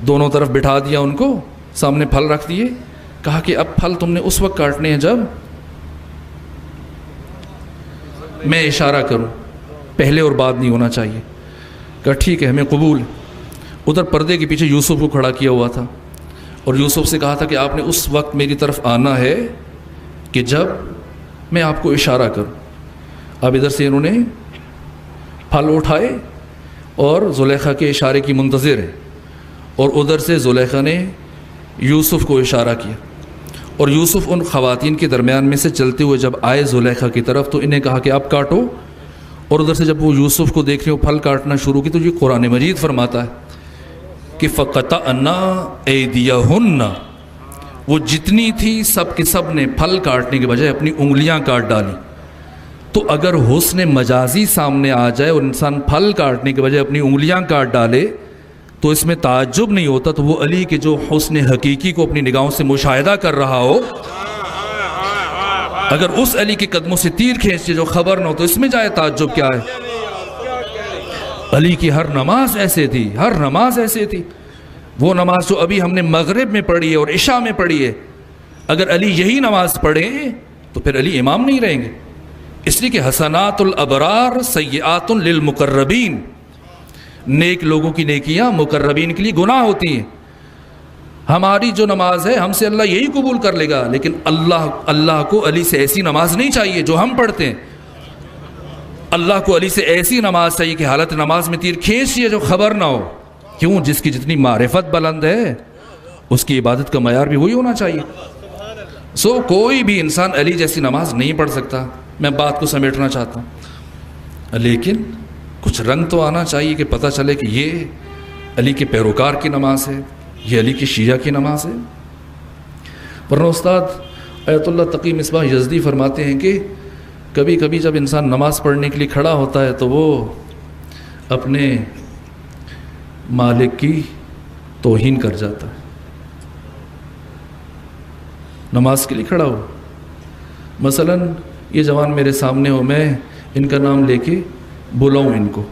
دونوں طرف بٹھا دیا ان کو، سامنے پھل رکھ دیے، کہا کہ اب پھل تم نے اس وقت کاٹنے ہیں جب میں اشارہ کروں، پہلے اور بعد نہیں ہونا چاہیے۔ کہا ٹھیک ہے، ہمیں قبول ہے۔ ادھر پردے کے پیچھے یوسف کو کھڑا کیا ہوا تھا، اور یوسف سے کہا تھا کہ آپ نے اس وقت میری طرف آنا ہے کہ جب میں آپ کو اشارہ کروں۔ اب ادھر سے انہوں نے پھل اٹھائے اور زلیخا کے اشارے کی منتظر ہے، اور ادھر سے زلیخا نے یوسف کو اشارہ کیا، اور یوسف ان خواتین کے درمیان میں سے چلتے ہوئے جب آئے زلیخا کی طرف تو انہیں کہا کہ اب کاٹو، اور ادھر سے جب وہ یوسف کو دیکھ رہے ہو پھل کاٹنا شروع کی، تو یہ قرآن مجید فرماتا ہے کہ فَقَطَعْنَا أَيْدِيَهُنَّ، وہ جتنی تھی سب کے سب نے پھل کاٹنے کے بجائے اپنی انگلیاں کاٹ ڈالی۔ تو اگر حسن مجازی سامنے آ جائے اور انسان پھل کاٹنے کے بجائے اپنی انگلیاں کاٹ ڈالے تو اس میں تعجب نہیں ہوتا، تو وہ علی کے جو حسن حقیقی کو اپنی نگاہوں سے مشاہدہ کر رہا ہو، اگر اس علی کے قدموں سے تیر کھینچے جو خبر نہ ہو، تو اس میں جائے تعجب کیا ہے؟ علی کی ہر نماز ایسے تھی، ہر نماز ایسے تھی۔ وہ نماز جو ابھی ہم نے مغرب میں پڑھی ہے اور عشاء میں پڑھی ہے، اگر علی یہی نماز پڑھیں تو پھر علی امام نہیں رہیں گے، اس لیے کہ حسنات الابرار سیئات للمقربین، نیک لوگوں کی نیکیاں مقربین کے لیے گناہ ہوتی ہیں۔ ہماری جو نماز ہے ہم سے اللہ یہی قبول کر لے گا، لیکن اللہ کو علی سے ایسی نماز نہیں چاہیے جو ہم پڑھتے ہیں۔ اللہ کو علی سے ایسی نماز چاہیے کہ حالت نماز میں تیر کھینچیے جو خبر نہ ہو۔ کیوں؟ جس کی جتنی معرفت بلند ہے اس کی عبادت کا معیار بھی وہی ہونا چاہیے۔ کوئی بھی انسان علی جیسی نماز نہیں پڑھ سکتا۔ میں بات کو سمیٹنا چاہتا ہوں، لیکن کچھ رنگ تو آنا چاہیے کہ پتہ چلے کہ یہ علی کے پیروکار کی نماز ہے، یہ علی کی شیعہ کی نماز ہے۔ ورنہ استاد آیت اللہ تقی مصباح یزدی فرماتے ہیں کہ کبھی کبھی جب انسان نماز پڑھنے کے لیے کھڑا ہوتا ہے تو وہ اپنے مالک کی توہین کر جاتا ہے۔ نماز کے لیے کھڑا ہو، مثلا یہ جوان میرے سامنے ہو، میں ان کا نام لے کے بلاؤں ان کو،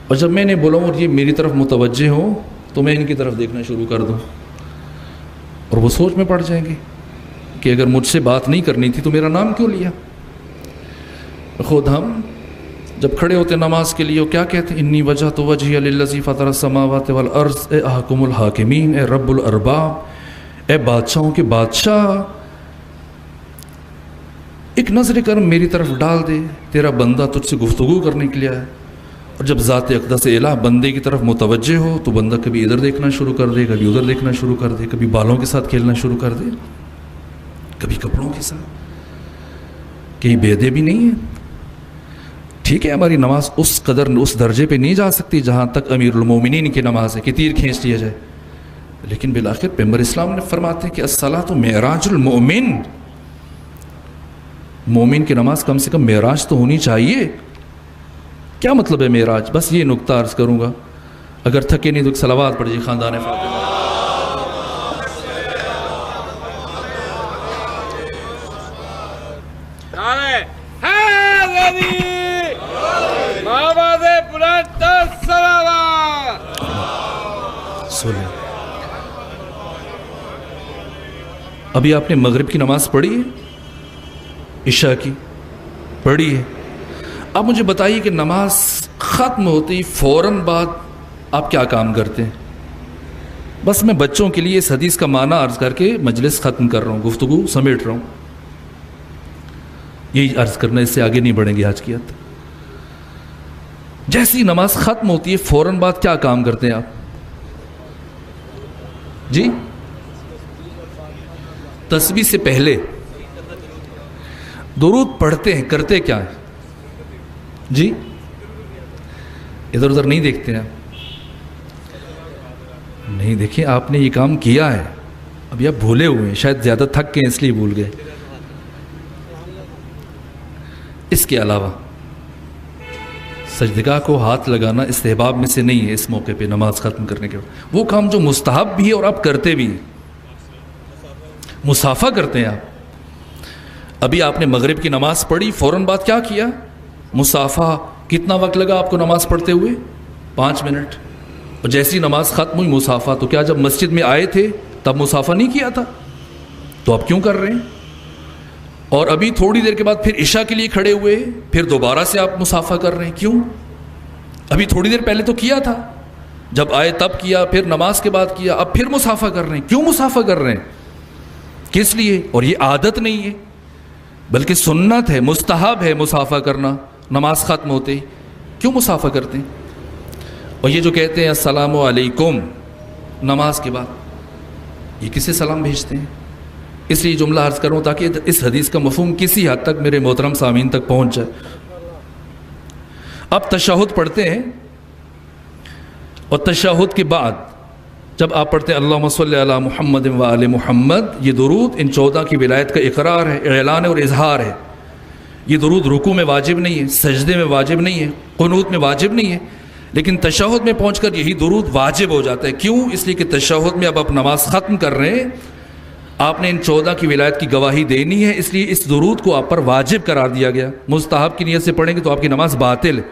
اور جب میں نے بلاؤں اور یہ میری طرف متوجہ ہوں تو میں ان کی طرف دیکھنا شروع کر دوں، اور وہ سوچ میں پڑ جائیں گے کہ اگر مجھ سے بات نہیں کرنی تھی تو میرا نام کیوں لیا۔ خود ہم جب کھڑے ہوتے نماز کے لیے کیا کہتے ہیں؟ انی وجہت وجہی للذی فطر السماوات والارض، اے احکم الحاکمین، اے رب الارباب، اے بادشاہوں کے بادشاہ، ایک نظر کرم میری طرف ڈال دے، تیرا بندہ تجھ سے گفتگو کرنے کے لیے آیا۔ اور جب ذات اقدس الہ بندے کی طرف متوجہ ہو تو بندہ کبھی ادھر دیکھنا شروع کر دے، کبھی ادھر دیکھنا شروع کر دے، کبھی بالوں کے ساتھ کھیلنا شروع کر دے، کبھی کپڑوں کے ساتھ، کہیں بے ادبی نہیں ہے۔ ٹھیک ہے ہماری نماز اس قدر اس درجے پہ نہیں جا سکتی جہاں تک امیر المومنین کی نماز ہے کہ تیر کھینچ لیا جائے، لیکن بالآخر پیغمبر اسلام نے فرماتے ہیں کہ الصلاۃ معراج المؤمن، مومن کی نماز کم سے کم معراج تو ہونی چاہیے۔ کیا مطلب ہے معراج؟ بس یہ نقطہ عرض کروں گا، اگر تھکے نہیں تو صلوات پڑھ جی خاندان فاطمہ۔ ابھی آپ نے مغرب کی نماز پڑھی ہے، عشاء کی پڑھی ہے، اب مجھے بتائیے کہ نماز ختم ہوتی فوراً بعد آپ کیا کام کرتے ہیں؟ بس میں بچوں کے لیے اس حدیث کا معنی عرض کر کے مجلس ختم کر رہا ہوں، گفتگو سمیٹ رہا ہوں، یہی عرض کرنا، اس سے آگے نہیں بڑھیں گے آج کی رات۔ جیسی نماز ختم ہوتی ہے فوراً بعد کیا کام کرتے ہیں آپ؟ جی تسبیح سے پہلے درود پڑھتے ہیں، کرتے کیا ہیں؟ جی ادھر ادھر نہیں دیکھتے ہیں آپ؟ نہیں، دیکھیں آپ نے یہ کام کیا ہے، ابھی آپ بھولے ہوئے ہیں، شاید زیادہ تھک کے اس لیے بھول گئے۔ اس کے علاوہ سجدگاہ کو ہاتھ لگانا استحباب میں سے نہیں ہے اس موقع پہ نماز ختم کرنے کے بعد، وہ کام جو مستحب بھی ہے اور آپ کرتے بھی ہیں۔ مصافحہ کرتے ہیں آپ، ابھی آپ نے مغرب کی نماز پڑھی، فوراً بعد کیا کیا؟ مصافحہ۔ کتنا وقت لگا آپ کو نماز پڑھتے ہوئے؟ 5 منٹ۔ اور جیسی نماز ختم ہوئی مصافحہ، تو کیا جب مسجد میں آئے تھے تب مصافحہ نہیں کیا تھا؟ تو آپ کیوں کر رہے ہیں؟ اور ابھی تھوڑی دیر کے بعد پھر عشاء کے لیے کھڑے ہوئے، پھر دوبارہ سے آپ مصافحہ کر رہے ہیں، کیوں؟ ابھی تھوڑی دیر پہلے تو کیا تھا، جب آئے تب کیا، پھر نماز کے بعد کیا، اب پھر مصافحہ کر رہے ہیں، کیوں مصافحہ کر رہے ہیں؟ کس لیے؟ اور یہ عادت نہیں ہے بلکہ سنت ہے، مستحب ہے مصافحہ کرنا نماز ختم ہوتے ہی، کیوں مصافحہ کرتے ہیں؟ اور یہ جو کہتے ہیں السلام علیکم نماز کے بعد، یہ کسے سلام بھیجتے ہیں؟ اس لیے جملہ عرض کروں تاکہ اس حدیث کا مفہوم کسی حد تک میرے محترم سامعین تک پہنچ جائے۔ اب تشہد پڑھتے ہیں، اور تشہد کے بعد جب آپ پڑھتے ہیں اللہم صلی علی محمد و آل محمد، یہ درود ان 14 کی ولایت کا اقرار ہے، اعلان ہے اور اظہار ہے۔ یہ درود رکوع میں واجب نہیں ہے، سجدے میں واجب نہیں ہے، قنوت میں واجب نہیں ہے، لیکن تشہد میں پہنچ کر یہی درود واجب ہو جاتا ہے۔ کیوں؟ اس لیے کہ تشہد میں اب آپ نماز ختم کر رہے ہیں، آپ نے ان 14 کی ولایت کی گواہی دینی ہے، اس لیے اس درود کو آپ پر واجب قرار دیا گیا۔ مستحب کی نیت سے پڑھیں گے تو آپ کی نماز باطل ہے۔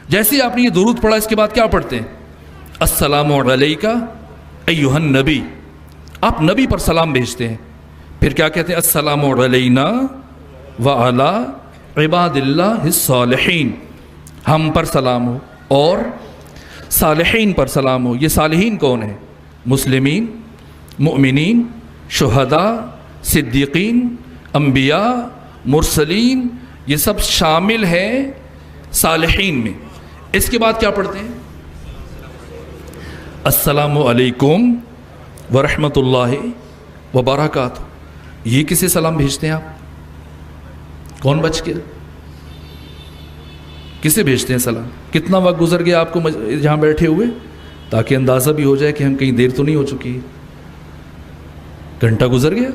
جیسے آپ نے یہ درود پڑھا، اس کے بعد کیا پڑھتے ہیں؟ السلام علیکہ ایھا النبی، آپ نبی پر سلام بھیجتے ہیں۔ پھر کیا کہتے ہیں؟ السلام علینا وعلی عباد اللہ الصالحین، ہم پر سلام ہو اور صالحین پر سلام ہو۔ یہ صالحین کون ہیں؟ مسلمین، مؤمنین، شہداء، صدیقین، انبیاء، مرسلین، یہ سب شامل ہیں صالحین میں۔ اس کے بعد کیا پڑھتے ہیں؟ السلام علیکم ورحمۃ اللہ وبرکاتہ۔ یہ کسے سلام بھیجتے ہیں آپ؟ کون بچ گیا؟ کسے بھیجتے ہیں سلام؟ کتنا وقت گزر گیا آپ کو جہاں بیٹھے ہوئے؟ تاکہ اندازہ بھی ہو جائے کہ ہم کہیں دیر تو نہیں ہو چکی۔ گھنٹہ گزر گیا۔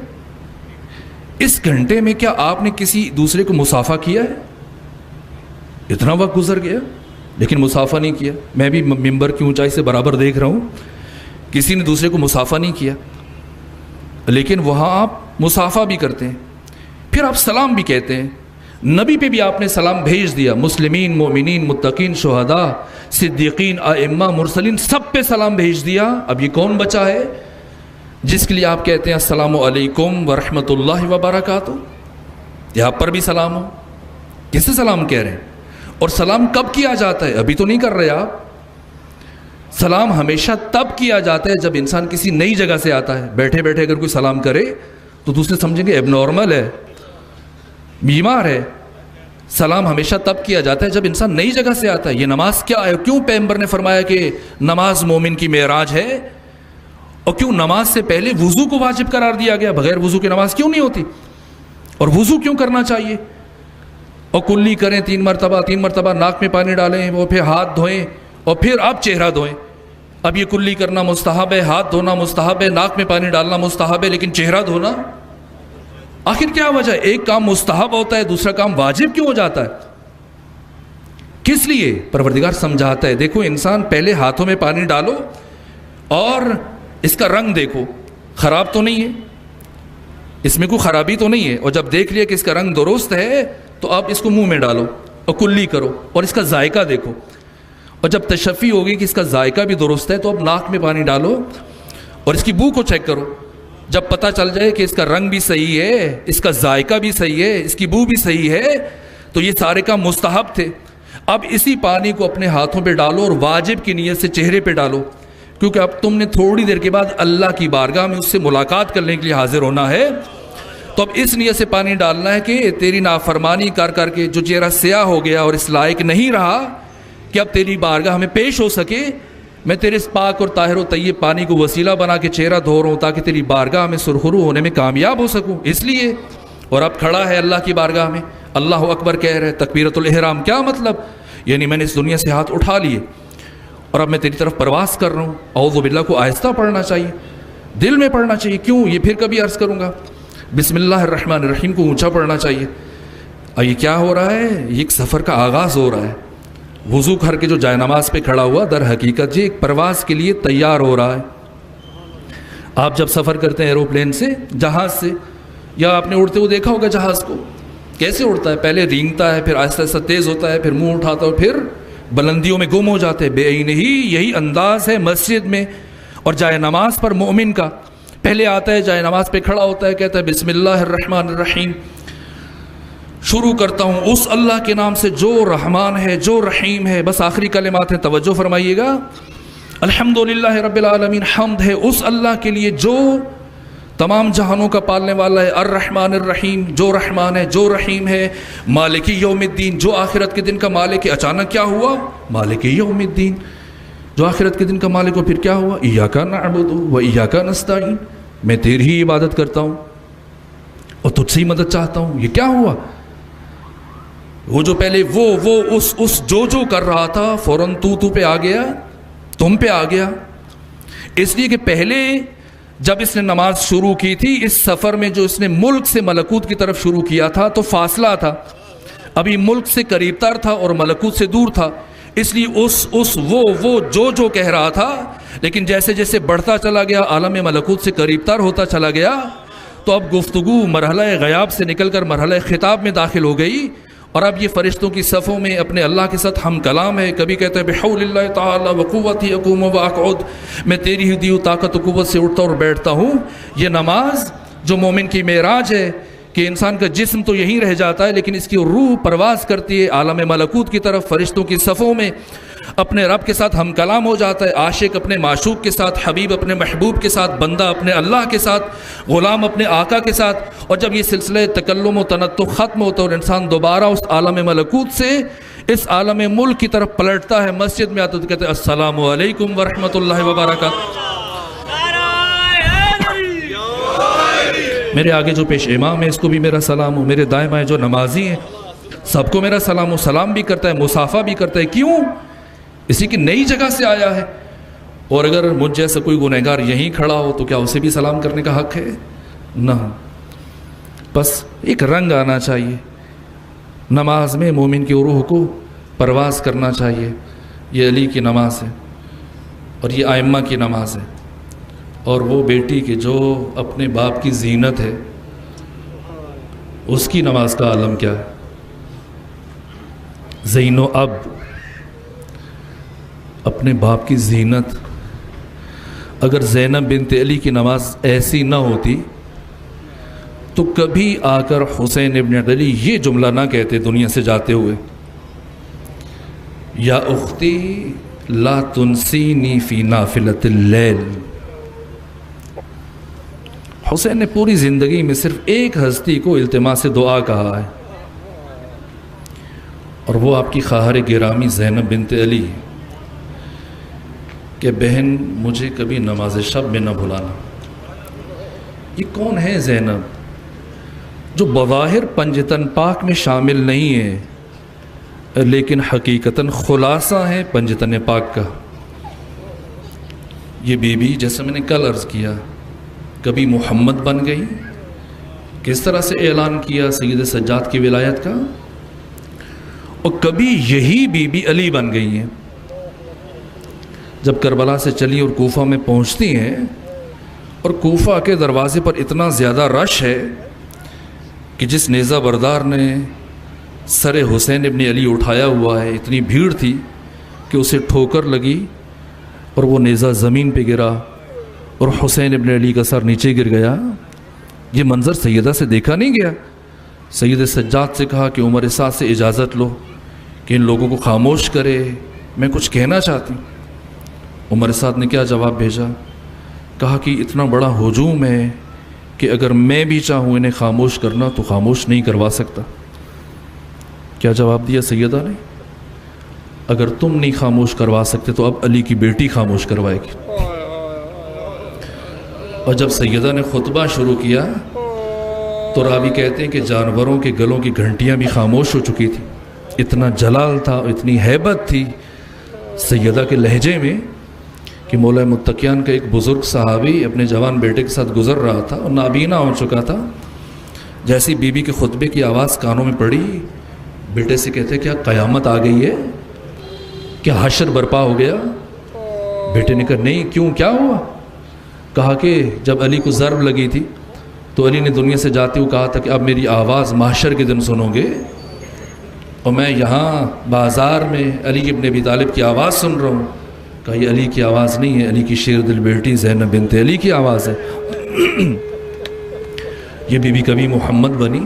اس گھنٹے میں کیا آپ نے کسی دوسرے کو مصافحہ کیا ہے؟ اتنا وقت گزر گیا لیکن مصافحہ نہیں کیا۔ میں بھی ممبر کی اونچائی سے برابر دیکھ رہا ہوں، کسی نے دوسرے کو مصافحہ نہیں کیا، لیکن وہاں آپ مصافحہ بھی کرتے ہیں، پھر آپ سلام بھی کہتے ہیں۔ نبی پہ بھی آپ نے سلام بھیج دیا، مسلمین، مومنین، متقین، شہداء، صدیقین، ائمہ، مرسلین، سب پہ سلام بھیج دیا۔ اب یہ کون بچا ہے جس کے لیے آپ کہتے ہیں السلام علیکم ورحمۃ اللہ وبرکاتہ؟ یہاں پر بھی سلام ہو۔ کسے سلام کہہ رہے ہیں؟ اور سلام کب کیا جاتا ہے؟ ابھی تو نہیں کر رہے آپ۔ سلام ہمیشہ تب کیا جاتا ہے جب انسان کسی نئی جگہ سے آتا ہے۔ بیٹھے بیٹھے اگر کوئی سلام کرے تو دوسرے سمجھیں گے ایب نارمل ہے، بیمار ہے۔ سلام ہمیشہ تب کیا جاتا ہے جب انسان نئی جگہ سے آتا ہے۔ یہ نماز کیا ہے؟ کیوں پیغمبر نے فرمایا کہ نماز مومن کی معراج ہے؟ اور کیوں نماز سے پہلے وضو کو واجب قرار دیا گیا؟ بغیر وضو کی نماز کیوں نہیں ہوتی؟ اور وضو کیوں کرنا چاہیے؟ اور کلی کریں 3 مرتبہ ناک میں پانی ڈالیں، وہ پھر ہاتھ دھوئیں، اور پھر آپ چہرہ دھوئیں۔ اب یہ کلی کرنا مستحب ہے، ہاتھ دھونا مستحب ہے، ناک میں پانی ڈالنا مستحب ہے، لیکن چہرہ دھونا؟ آخر کیا وجہ ہے؟ ایک کام مستحب ہوتا ہے، دوسرا کام واجب کیوں ہو جاتا ہے؟ کس لیے؟ پروردگار سمجھاتا ہے، دیکھو انسان پہلے ہاتھوں میں پانی ڈالو اور اس کا رنگ دیکھو، خراب تو نہیں ہے، اس میں کوئی خرابی تو نہیں ہے، اور جب دیکھ لیا کہ اس کا رنگ درست ہے تو آپ اس کو منہ میں ڈالو اور کلی کرو اور اس کا ذائقہ دیکھو، اور جب تشفی ہوگی کہ اس کا ذائقہ بھی درست ہے تو اب ناک میں پانی ڈالو اور اس کی بو کو چیک کرو۔ جب پتہ چل جائے کہ اس کا رنگ بھی صحیح ہے، اس کا ذائقہ بھی صحیح ہے، اس کی بو بھی صحیح ہے، تو یہ سارے کام مستحب تھے۔ اب اسی پانی کو اپنے ہاتھوں پہ ڈالو اور واجب کی نیت سے چہرے پہ ڈالو، کیونکہ اب تم نے تھوڑی دیر کے بعد اللہ کی بارگاہ میں اس سے ملاقات کرنے کے لیے حاضر ہونا ہے، تو اب اس نیت سے پانی ڈالنا ہے کہ تیری نافرمانی کر کر کے جو چہرہ سیاہ ہو گیا اور اس لائق نہیں رہا کہ اب تیری بارگاہ میں پیش ہو سکے، میں تیرے اس پاک اور طاہر و طیب پانی کو وسیلہ بنا کے چہرہ دھو رہا ہوں تاکہ تیری بارگاہ میں سرخرو ہونے میں کامیاب ہو سکوں، اس لیے۔ اور اب کھڑا ہے اللہ کی بارگاہ میں، اللہ اکبر کہہ رہے، تکبیرۃ الاحرام، کیا مطلب؟ یعنی میں نے اس دنیا سے ہاتھ اٹھا لیے اور اب میں تیری طرف پرواز کر رہا ہوں۔ اعوذ باللہ کو آہستہ پڑھنا چاہیے، دل میں پڑھنا چاہیے، کیوں؟ یہ پھر کبھی عرض کروں گا۔ بسم اللہ الرحمن الرحیم کو اونچا پڑھنا چاہیے۔ اور یہ کیا ہو رہا ہے؟ یہ ایک سفر کا آغاز ہو رہا ہے۔ وضو کر کے جو جائے نماز پہ کھڑا ہوا در حقیقت یہ ایک پرواز کے لیے تیار ہو رہا ہے۔ آپ جب سفر کرتے ہیں ایروپلین سے، جہاز سے، یا آپ نے اڑتے ہوئے دیکھا ہوگا جہاز کو، کیسے اڑتا ہے؟ پہلے رینگتا ہے، پھر آہستہ آہستہ تیز ہوتا ہے، پھر منہ اٹھاتا ہے، پھر بلندیوں میں گم ہو جاتے ہیں۔ بے عین ہی یہی انداز ہے مسجد میں اور جائے نماز پر مومن کا۔ پہلے آتا ہے، جائے نماز پہ کھڑا ہوتا ہے، کہتا ہے بسم اللہ الرحمن الرحیم، شروع کرتا ہوں اس اللہ کے نام سے جو رحمان ہے، جو رحیم ہے۔ بس آخری کلمات ہیں، توجہ فرمائیے گا۔ الحمدللہ رب العالمین، حمد ہے اس اللہ کے لیے جو تمام جہانوں کا پالنے والا ہے، الرحمن الرحیم، جو رحمان ہے، جو رحیم ہے، مالک یوم الدین، جو آخرت کے دن کا مالک ہے۔ اچانک کیا ہوا؟ مالک یوم الدین، جو آخرت کے دن کا مالک ہو۔ پھر کیا ہوا؟ ایاک نعبد و ایاک نستعین، میں تیری ہی عبادت کرتا ہوں اور تجھ سے ہی مدد چاہتا ہوں۔ یہ کیا ہوا؟ وہ جو پہلے وہ اس جو کر رہا تھا، فوراً تو پہ آ گیا، تم پہ آ گیا۔ اس لیے کہ پہلے جب اس نے نماز شروع کی تھی، اس سفر میں جو اس نے ملک سے ملکوت کی طرف شروع کیا تھا تو فاصلہ تھا، ابھی ملک سے قریب تر تھا اور ملکوت سے دور تھا، اس لیے وہ جو کہہ رہا تھا، لیکن جیسے جیسے بڑھتا چلا گیا، عالم ملکوت سے قریب تر ہوتا چلا گیا، تو اب گفتگو مرحلہ غیاب سے نکل کر مرحلہ خطاب میں داخل ہو گئی، اور اب یہ فرشتوں کی صفوں میں اپنے اللہ کے ساتھ ہم کلام ہے۔ کبھی کہتا ہے بحول اللہ تعالی وقوتی اقوم واقعد، میں تیری ہی دیو طاقت و قوت سے اٹھتا اور بیٹھتا ہوں۔ یہ نماز جو مومن کی معراج ہے کہ انسان کا جسم تو یہیں رہ جاتا ہے لیکن اس کی روح پرواز کرتی ہے عالم ملکوت کی طرف، فرشتوں کی صفوں میں اپنے رب کے ساتھ ہم کلام ہو جاتا ہے، عاشق اپنے معشوق کے ساتھ، حبیب اپنے محبوب کے ساتھ، بندہ اپنے اللہ کے ساتھ، غلام اپنے آقا کے ساتھ۔ اور جب یہ سلسلہ تکلم و تنطق ختم ہوتا ہے اور انسان دوبارہ اس عالم ملکوت سے اس عالم ملک کی طرف پلٹتا ہے، مسجد میں آتا تو کہتے ہیں السلام علیکم ورحمۃ اللہ وبرکاتہ۔ میرے آگے جو پیش امام ہے اس کو بھی میرا سلام ہو، میرے دائیں بائیں جو نمازی ہیں سب کو میرا سلام ہو۔ سلام بھی کرتا ہے، مصافحہ بھی کرتا ہے، کیوں؟ اسی کی نئی جگہ سے آیا ہے، اور اگر مجھ جیسا کوئی گنہگار یہیں کھڑا ہو تو کیا اسے بھی سلام کرنے کا حق ہے؟ نہ، بس ایک رنگ آنا چاہیے نماز میں، مومن کی روح کو پرواز کرنا چاہیے۔ یہ علی کی نماز ہے اور یہ ائمہ کی نماز ہے، اور وہ بیٹی کے جو اپنے باپ کی زینت ہے اس کی نماز کا عالم کیا ہے؟ زین و اب، اپنے باپ کی زینت۔ اگر زینب بنت علی کی نماز ایسی نہ ہوتی تو کبھی آ کر حسین ابن علی یہ جملہ نہ کہتے دنیا سے جاتے ہوئے، یا اختی لا تنسینی فی نافلۃ اللیل۔ حسین نے پوری زندگی میں صرف ایک ہستی کو التماس دعا کہا ہے، اور وہ آپ کی خواہر گرامی زینب بنت علی کہ بہن مجھے کبھی نماز شب میں نہ بھلانا۔ یہ کون ہے زینب جو بظاہر پنجتن پاک میں شامل نہیں ہے لیکن حقیقتاً خلاصہ ہے پنجتن پاک کا؟ یہ بی بی جیسا میں نے کل عرض کیا کبھی محمد بن گئی، کس طرح سے اعلان کیا سید سجاد کی ولایت کا، اور کبھی یہی بی بی علی بن گئی ہیں۔ جب کربلا سے چلی اور کوفہ میں پہنچتی ہیں اور کوفہ کے دروازے پر اتنا زیادہ رش ہے کہ جس نیزہ بردار نے سر حسین ابن علی اٹھایا ہوا ہے، اتنی بھیڑ تھی کہ اسے ٹھوکر لگی اور وہ نیزہ زمین پہ گرا اور حسین ابن علی کا سر نیچے گر گیا۔ یہ منظر سیدہ سے دیکھا نہیں گیا۔ سید سجاد سے کہا کہ عمر سعد سے اجازت لو کہ ان لوگوں کو خاموش کرے، میں کچھ کہنا چاہتی ہوں۔ عمر سعد نے کیا جواب بھیجا؟ کہا کہ اتنا بڑا ہجوم ہے کہ اگر میں بھی چاہوں انہیں خاموش کرنا تو خاموش نہیں کروا سکتا۔ کیا جواب دیا سیدہ نے؟ اگر تم نہیں خاموش کروا سکتے تو اب علی کی بیٹی خاموش کروائے گی۔ اور جب سیدہ نے خطبہ شروع کیا تو راوی کہتے ہیں کہ جانوروں کے گلوں کی گھنٹیاں بھی خاموش ہو چکی تھی۔ اتنا جلال تھا، اتنی ہیبت تھی سیدہ کے لہجے میں کہ مولا متقیان کا ایک بزرگ صحابی اپنے جوان بیٹے کے ساتھ گزر رہا تھا اور نابینا ہو چکا تھا۔ جیسی بی بی کے خطبے کی آواز کانوں میں پڑی، بیٹے سے کہتے کیا قیامت آ گئی ہے؟ کیا حشر برپا ہو گیا؟ بیٹے نے کہا نہیں، کیوں، کیا ہوا؟ کہا کہ جب علی کو ضرب لگی تھی تو علی نے دنیا سے جاتے ہوئے کہا تھا کہ اب میری آواز محشر کے دن سنو گے، اور میں یہاں بازار میں علی ابن ابی طالب کی آواز سن رہا ہوں۔ کہا یہ علی کی آواز نہیں ہے، علی کی شیر دل بیٹی زینب بنت علی کی آواز ہے۔ یہ بی بی کبھی محمد بنی،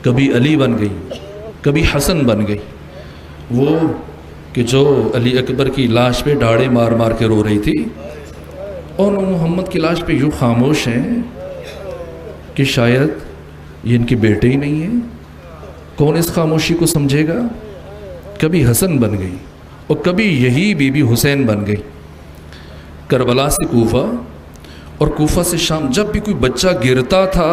کبھی علی بن گئی، کبھی حسن بن گئی، وہ کہ جو علی اکبر کی لاش پہ ڈاڑے مار مار کے رو رہی تھی، اور وہ محمد کی لاش پہ یوں خاموش ہیں کہ شاید یہ ان کے بیٹے ہی نہیں ہیں۔ کون اس خاموشی کو سمجھے گا؟ کبھی حسن بن گئی اور کبھی یہی بی بی حسین بن گئی۔ کربلا سے کوفہ اور کوفہ سے شام، جب بھی کوئی بچہ گرتا تھا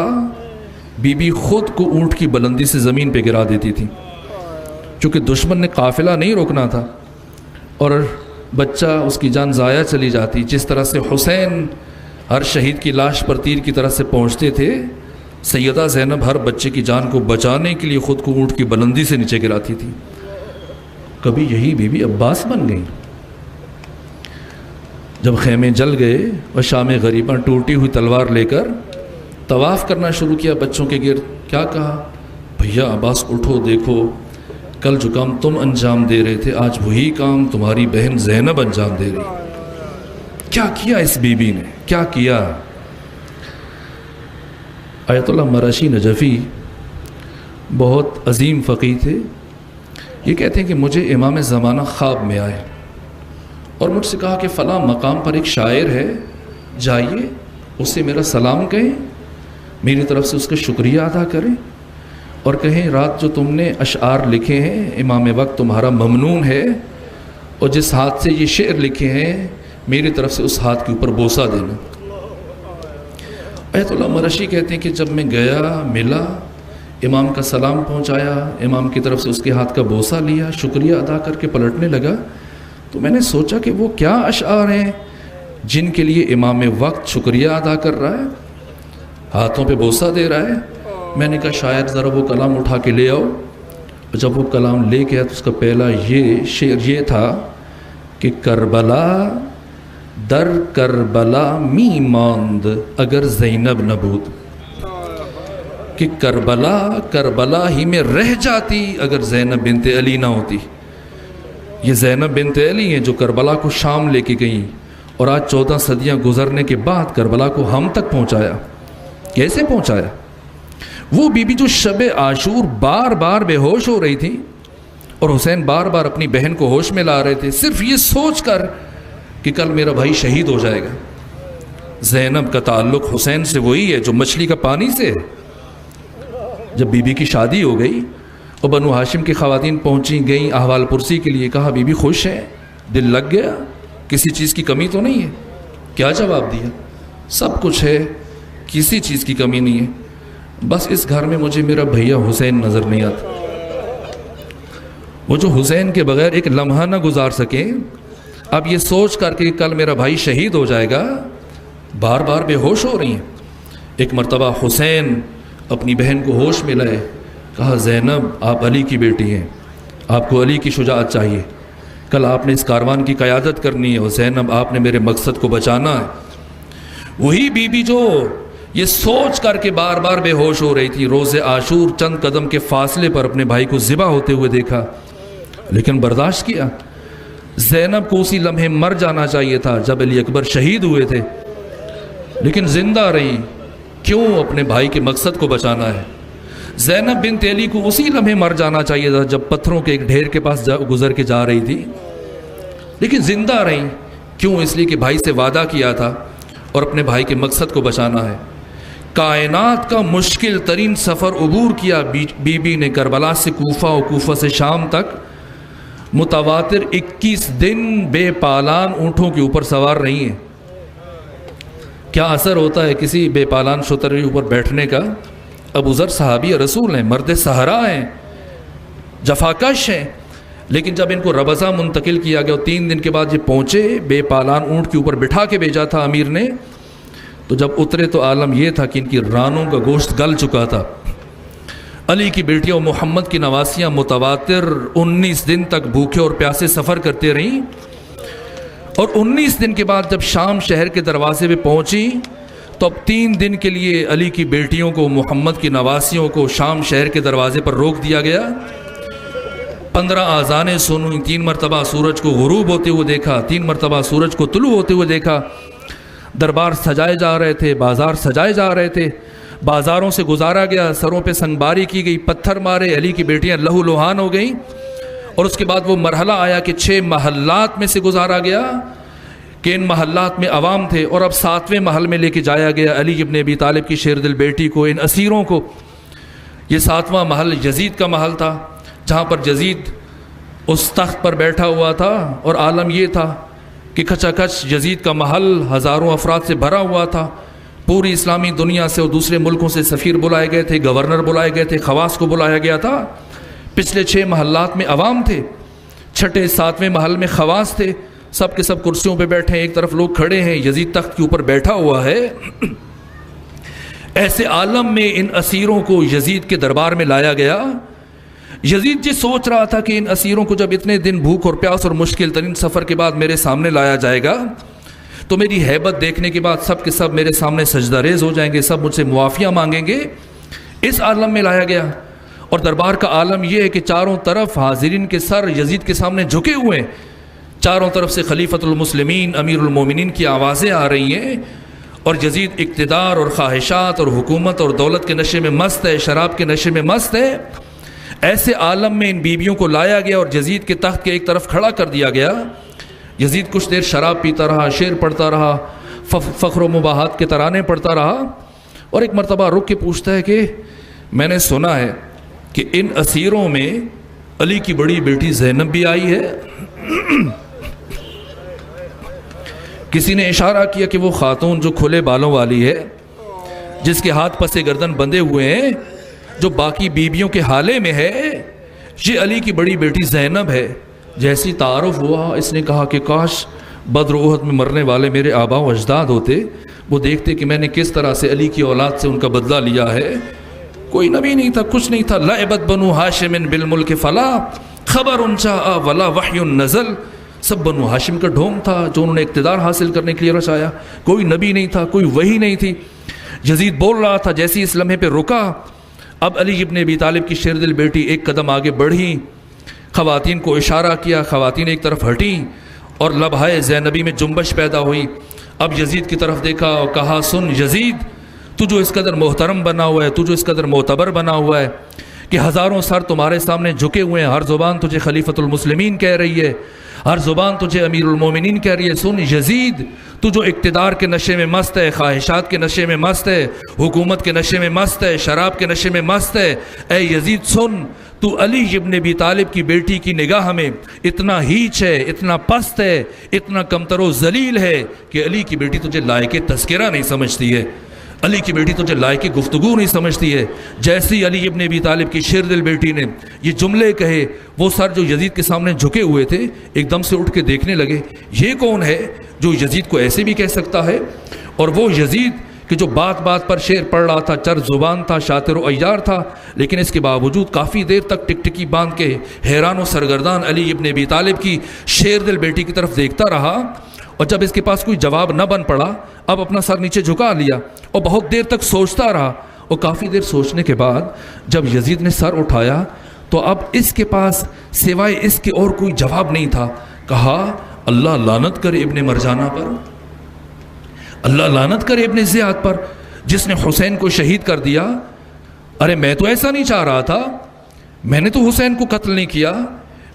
بی بی خود کو اونٹ کی بلندی سے زمین پہ گرا دیتی تھی، چونکہ دشمن نے قافلہ نہیں روکنا تھا اور بچہ اس کی جان ضائع چلی جاتی۔ جس طرح سے حسین ہر شہید کی لاش پر تیر کی طرح سے پہنچتے تھے، سیدہ زینب ہر بچے کی جان کو بچانے کے لیے خود کو اونٹ کی بلندی سے نیچے گراتی تھی۔ کبھی یہی بی بی عباس بن گئی۔ جب خیمے جل گئے اور شام غریباں ٹوٹی ہوئی تلوار لے کر طواف کرنا شروع کیا بچوں کے گرد، کیا کہا؟ بھیا عباس اٹھو، دیکھو کل جو کام تم انجام دے رہے تھے آج وہی کام تمہاری بہن زینب انجام دے رہی۔ کیا کیا اس بی بی نے، کیا کیا؟ آیت اللہ مرشی نجفی بہت عظیم فقیہ تھے۔ یہ کہتے ہیں کہ مجھے امام زمانہ خواب میں آئے اور مجھ سے کہا کہ فلاں مقام پر ایک شاعر ہے، جائیے اس سے میرا سلام کہیں، میری طرف سے اس کا شکریہ ادا کریں، اور کہیں رات جو تم نے اشعار لکھے ہیں امام وقت تمہارا ممنون ہے، اور جس ہاتھ سے یہ شعر لکھے ہیں میری طرف سے اس ہاتھ کے اوپر بوسہ دینا۔ آیت اللہ مرشی کہتے ہیں کہ جب میں گیا، ملا، امام کا سلام پہنچایا، امام کی طرف سے اس کے ہاتھ کا بوسہ لیا، شکریہ ادا کر کے پلٹنے لگا، تو میں نے سوچا کہ وہ کیا اشعار ہیں جن کے لیے امام وقت شکریہ ادا کر رہا ہے، ہاتھوں پہ بوسہ دے رہا ہے۔ میں نے کہا شاید ذرا وہ کلام اٹھا کے لے آؤ۔ جب وہ کلام لے کے آیا تو اس کا پہلا یہ شعر یہ تھا کہ کربلا در کربلا می ماند اگر زینب نہ بود، کہ کربلا ہی میں رہ جاتی اگر زینب بنت علی نہ ہوتی۔ یہ زینب بنت علی ہیں جو کربلا کو شام لے کے گئیں، اور آج 14 صدیاں گزرنے کے بعد کربلا کو ہم تک پہنچایا۔ کیسے پہنچایا؟ وہ بی بی جو شب عاشور بار بار بے ہوش ہو رہی تھی اور حسین بار بار اپنی بہن کو ہوش میں لا رہے تھے، صرف یہ سوچ کر کہ کل میرا بھائی شہید ہو جائے گا۔ زینب کا تعلق حسین سے وہی ہے جو مچھلی کا پانی سے ہے۔ جب بی بی کی شادی ہو گئی اور بنو ہاشم کی خواتین پہنچی گئیں احوال پرسی کے لیے، کہا بی بی خوش ہے، دل لگ گیا، کسی چیز کی کمی تو نہیں ہے؟ کیا جواب دیا؟ سب کچھ ہے، کسی چیز کی کمی نہیں ہے، بس اس گھر میں مجھے میرا بھیا حسین نظر نہیں آتا۔ وہ جو حسین کے بغیر ایک لمحہ نہ گزار سکیں، اب یہ سوچ کر کے کل میرا بھائی شہید ہو جائے گا بار بار بے ہوش ہو رہی ہیں۔ ایک مرتبہ حسین اپنی بہن کو ہوش میں لائے، کہا زینب آپ علی کی بیٹی ہیں، آپ کو علی کی شجاعت چاہیے، کل آپ نے اس کاروان کی قیادت کرنی ہے، اور زینب آپ نے میرے مقصد کو بچانا ہے۔ وہی بی بی جو یہ سوچ کر کے بار بار بے ہوش ہو رہی تھی، روز عاشور چند قدم کے فاصلے پر اپنے بھائی کو ذبح ہوتے ہوئے دیکھا لیکن برداشت کیا۔ زینب کو اسی لمحے مر جانا چاہیے تھا جب علی اکبر شہید ہوئے تھے، لیکن زندہ رہی، کیوں؟ اپنے بھائی کے مقصد کو بچانا ہے۔ زینب بنت علی کو اسی لمحے مر جانا چاہیے تھا جب پتھروں کے ایک ڈھیر کے پاس گزر کے جا رہی تھی، لیکن زندہ رہی، کیوں؟ اس لیے کہ بھائی سے وعدہ کیا تھا اور اپنے بھائی کے مقصد کو بچانا ہے۔ کائنات کا مشکل ترین سفر عبور کیا بی بی نے، کربلا سے کوفہ اور کوفہ سے شام تک متواتر 21 دن بے پالان اونٹوں کے اوپر سوار رہی ہیں۔ کیا اثر ہوتا ہے کسی بے پالان شتر کے اوپر بیٹھنے کا؟ ابو ذر صحابی رسول ہیں، مرد صحرا ہیں، جفاکش ہیں، لیکن جب ان کو ربضہ منتقل کیا گیا اور 3 دن کے بعد یہ پہنچے، بے پالان اونٹ کے اوپر بٹھا کے بھیجا تھا امیر نے، تو جب اترے تو عالم یہ تھا کہ ان کی رانوں کا گوشت گل چکا تھا۔ علی کی بیٹیاں اور محمد کی نواسیاں متواتر 19 دن تک بھوکے اور پیاسے سفر کرتے رہیں، اور 19 دن کے بعد جب شام شہر کے دروازے پہ پہنچی تو اب 3 دن کے لیے علی کی بیٹیوں کو، محمد کی نواسیوں کو شام شہر کے دروازے پر روک دیا گیا۔ 15 آذانیں سنی، 3 مرتبہ سورج کو غروب ہوتے ہوئے دیکھا، 3 مرتبہ سورج کو طلوع ہوتے ہوئے دیکھا۔ دربار سجائے جا رہے تھے، بازار سجائے جا رہے تھے، بازاروں سے گزارا گیا، سروں پہ سنگباری کی گئی، پتھر مارے، علی کی بیٹیاں لہو لہان ہو گئیں، اور اس کے بعد وہ مرحلہ آیا کہ 6 محلات میں سے گزارا گیا کہ ان محلات میں عوام تھے، اور اب 7ویں محل میں لے کے جایا گیا علی ابن ابی طالب کی شیر دل بیٹی کو، ان اسیروں کو۔ یہ 7واں محل یزید کا محل تھا، جہاں پر یزید اس تخت پر بیٹھا ہوا تھا، اور عالم یہ تھا کہ کھچا کھچ یزید کا محل ہزاروں افراد سے بھرا ہوا تھا۔ پوری اسلامی دنیا سے اور دوسرے ملکوں سے سفیر بلائے گئے تھے، گورنر بلائے گئے تھے، خواص کو بلایا گیا تھا۔ پچھلے 6 محلات میں عوام تھے، 6 7ویں محل میں خواص تھے، سب کے سب کرسیوں پہ بیٹھے ہیں، ایک طرف لوگ کھڑے ہیں، یزید تخت کے اوپر بیٹھا ہوا ہے۔ ایسے عالم میں ان اسیروں کو یزید کے دربار میں لایا گیا۔ یزید جی سوچ رہا تھا کہ ان اسیروں کو جب اتنے دن بھوک اور پیاس اور مشکل ترین سفر کے بعد میرے سامنے لایا جائے گا تو میری ہیبت دیکھنے کے بعد سب کے سب میرے سامنے سجدہ ریز ہو جائیں گے، سب مجھ سے معافیاں مانگیں گے۔ اس عالم میں لایا گیا، اور دربار کا عالم یہ ہے کہ چاروں طرف حاضرین کے سر یزید کے سامنے جھکے ہوئے ہیں، چاروں طرف سے خلیفۃ المسلمین امیر المومنین کی آوازیں آ رہی ہیں، اور یزید اقتدار اور خواہشات اور حکومت اور دولت کے نشے میں مست ہے، شراب کے نشے میں مست ہے۔ ایسے عالم میں ان بیویوں کو لایا گیا اور یزید کے تخت کے ایک طرف کھڑا کر دیا گیا۔ یزید کچھ دیر شراب پیتا رہا، شعر پڑھتا رہا، فخر و مباحات کے ترانے پڑھتا رہا، اور ایک مرتبہ رک کے پوچھتا ہے کہ میں نے سنا ہے کہ ان اسیروں میں علی کی بڑی بیٹی زینب بھی آئی ہے۔ کسی نے اشارہ کیا کہ وہ خاتون جو کھلے بالوں والی ہے، جس کے ہاتھ پسے گردن بندھے ہوئے ہیں، جو باقی بیویوں کے حالے میں ہے، یہ علی کی بڑی بیٹی زینب ہے۔ جیسی تعارف ہوا، اس نے کہا کہ کاش بدر و احد میں مرنے والے میرے آبا و اجداد ہوتے، وہ دیکھتے کہ میں نے کس طرح سے علی کی اولاد سے ان کا بدلہ لیا ہے۔ کوئی نبی نہیں تھا، کچھ نہیں تھا۔ لعبت بنو ہاشم بالملک فلا خبر جاء ولا وحی نزل، سب بنو ہاشم کا ڈھونگ تھا جو انہوں نے اقتدار حاصل کرنے کے لیے رچایا، کوئی نبی نہیں تھا، کوئی وحی نہیں تھی۔ یزید بول رہا تھا، جیسی اس لمحے پہ رکا، اب علی ابن ابی طالب کی شیر دل بیٹی ایک قدم آگے بڑھی، خواتین کو اشارہ کیا، خواتین ایک طرف ہٹیں، اور لبہائے زینبی میں جنبش پیدا ہوئی۔ اب یزید کی طرف دیکھا اور کہا، سن یزید، تو جو اس قدر محترم بنا ہوا ہے، تو جو اس قدر معتبر بنا ہوا ہے کہ ہزاروں سر تمہارے سامنے جھکے ہوئے ہیں، ہر زبان تجھے خلیفۃ المسلمین کہہ رہی ہے، ہر زبان تجھے امیر المومنین کہہ رہی ہے، سن یزید، تو جو اقتدار کے نشے میں مست ہے، خواہشات کے نشے میں مست ہے، حکومت کے نشے میں مست ہے، شراب کے نشے میں مست ہے، اے یزید سن، تو علی ابن ابی طالب کی بیٹی کی نگاہ میں اتنا ہیچ ہے، اتنا پست ہے، اتنا کمتر و ذلیل ہے کہ علی کی بیٹی تجھے لائق تذکرہ نہیں سمجھتی ہے، علی کی بیٹی تجھے لائق گفتگو نہیں سمجھتی ہے۔ جیسی علی ابن ابی طالب کی شیر دل بیٹی نے یہ جملے کہے، وہ سر جو یزید کے سامنے جھکے ہوئے تھے ایک دم سے اٹھ کے دیکھنے لگے، یہ کون ہے جو یزید کو ایسے بھی کہہ سکتا ہے؟ اور وہ یزید کہ جو بات بات پر شعر پڑھ رہا تھا، چر زبان تھا، شاطر و عیار تھا، لیکن اس کے باوجود کافی دیر تک ٹکٹکی باندھ کے حیران و سرگردان علی ابن ابی طالب کی شیر دل بیٹی کی طرف دیکھتا رہا، اور جب اس کے پاس کوئی جواب نہ بن پڑا، اب اپنا سر نیچے جھکا لیا اور بہت دیر تک سوچتا رہا، اور کافی دیر سوچنے کے بعد جب یزید نے سر اٹھایا تو اب اس کے پاس سوائے اس کے اور کوئی جواب نہیں تھا۔ کہا، اللہ لعنت کرے ابن مرجانہ پر، اللہ لعنت کرے ابن زیاد پر، جس نے حسین کو شہید کر دیا۔ ارے میں تو ایسا نہیں چاہ رہا تھا، میں نے تو حسین کو قتل نہیں کیا،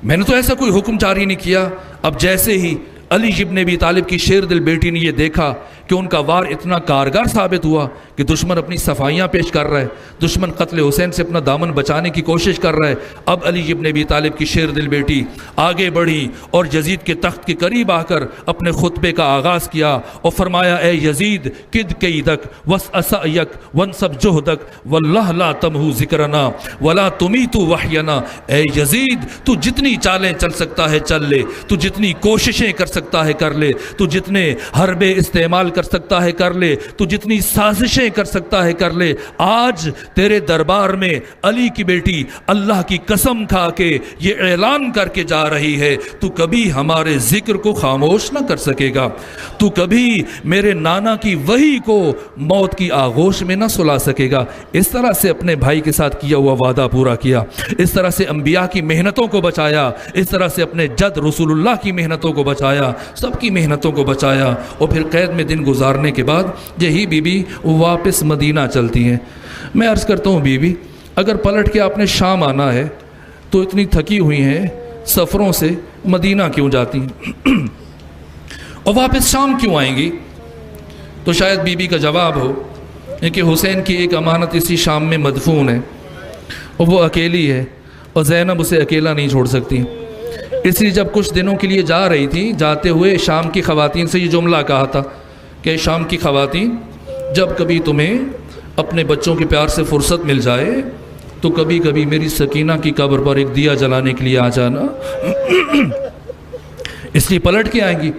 میں نے تو ایسا کوئی حکم جاری نہیں کیا۔ اب جیسے ہی علی ابن ابی طالب کی شیر دل بیٹی نے یہ دیکھا کہ ان کا وار اتنا کارگر ثابت ہوا کہ دشمن اپنی صفائیاں پیش کر رہا ہے، دشمن قتل حسین سے اپنا دامن بچانے کی کوشش کر رہا ہے۔ اب علی ابن ابی طالب کی شیر دل بیٹی آگے بڑھی اور یزید کے تخت کے قریب آ کر اپنے خطبے کا آغاز کیا اور فرمایا، اے یزید کد کیدک وسعیک ونصب جہدک واللہ لا تمحو ذکرنا ولا تمیتو وحینا۔ اے یزید تو جتنی چالیں چل سکتا ہے چل لے، تو جتنی کوششیں کر سکتا ہے کر لے، تو جتنے حربے استعمال کر سکتا ہے کر لے، تو جتنی سازشیں کر سکتا ہے کر لے۔ آج تیرے دربار میں علی کی بیٹی اللہ کی قسم کھا کے یہ اعلان کر کے جا رہی ہے، تو کبھی ہمارے ذکر کو خاموش نہ کر سکے گا، تو کبھی میرے نانا کی وحی کو موت کی آغوش میں نہ سلا سکے گا۔ اس طرح سے اپنے بھائی کے ساتھ کیا ہوا وعدہ پورا کیا، اس طرح سے انبیاء کی محنتوں کو بچایا، اس طرح سے اپنے جد رسول اللہ کی محنتوں کو بچایا، سب کی محنتوں کو بچایا، اور پھر قید میں دن گزارنے کے بعد یہی بی بی واپس مدینہ چلتی ہیں۔ میں عرض کرتا ہوں بی بی اگر پلٹ کے آپ نے شام آنا ہے تو اتنی تھکی ہوئی ہیں سفروں سے مدینہ کیوں جاتی ہیں اور واپس شام کیوں آئیں گی؟ تو شاید بی بی کا جواب ہو کہ حسین کی ایک امانت اسی شام میں مدفون ہے اور وہ اکیلی ہے اور زینب اسے اکیلا نہیں چھوڑ سکتی، اس لیے جب کچھ دنوں کے لیے جا رہی تھی، جاتے ہوئے شام کی خواتین سے یہ جملہ کہا تھا کہ شام کی خواتین جب کبھی تمہیں اپنے بچوں کے پیار سے فرصت مل جائے تو کبھی کبھی میری سکینہ کی قبر پر ایک دیا جلانے کے لیے آ جانا۔ اس لیے پلٹ کے آئیں گی۔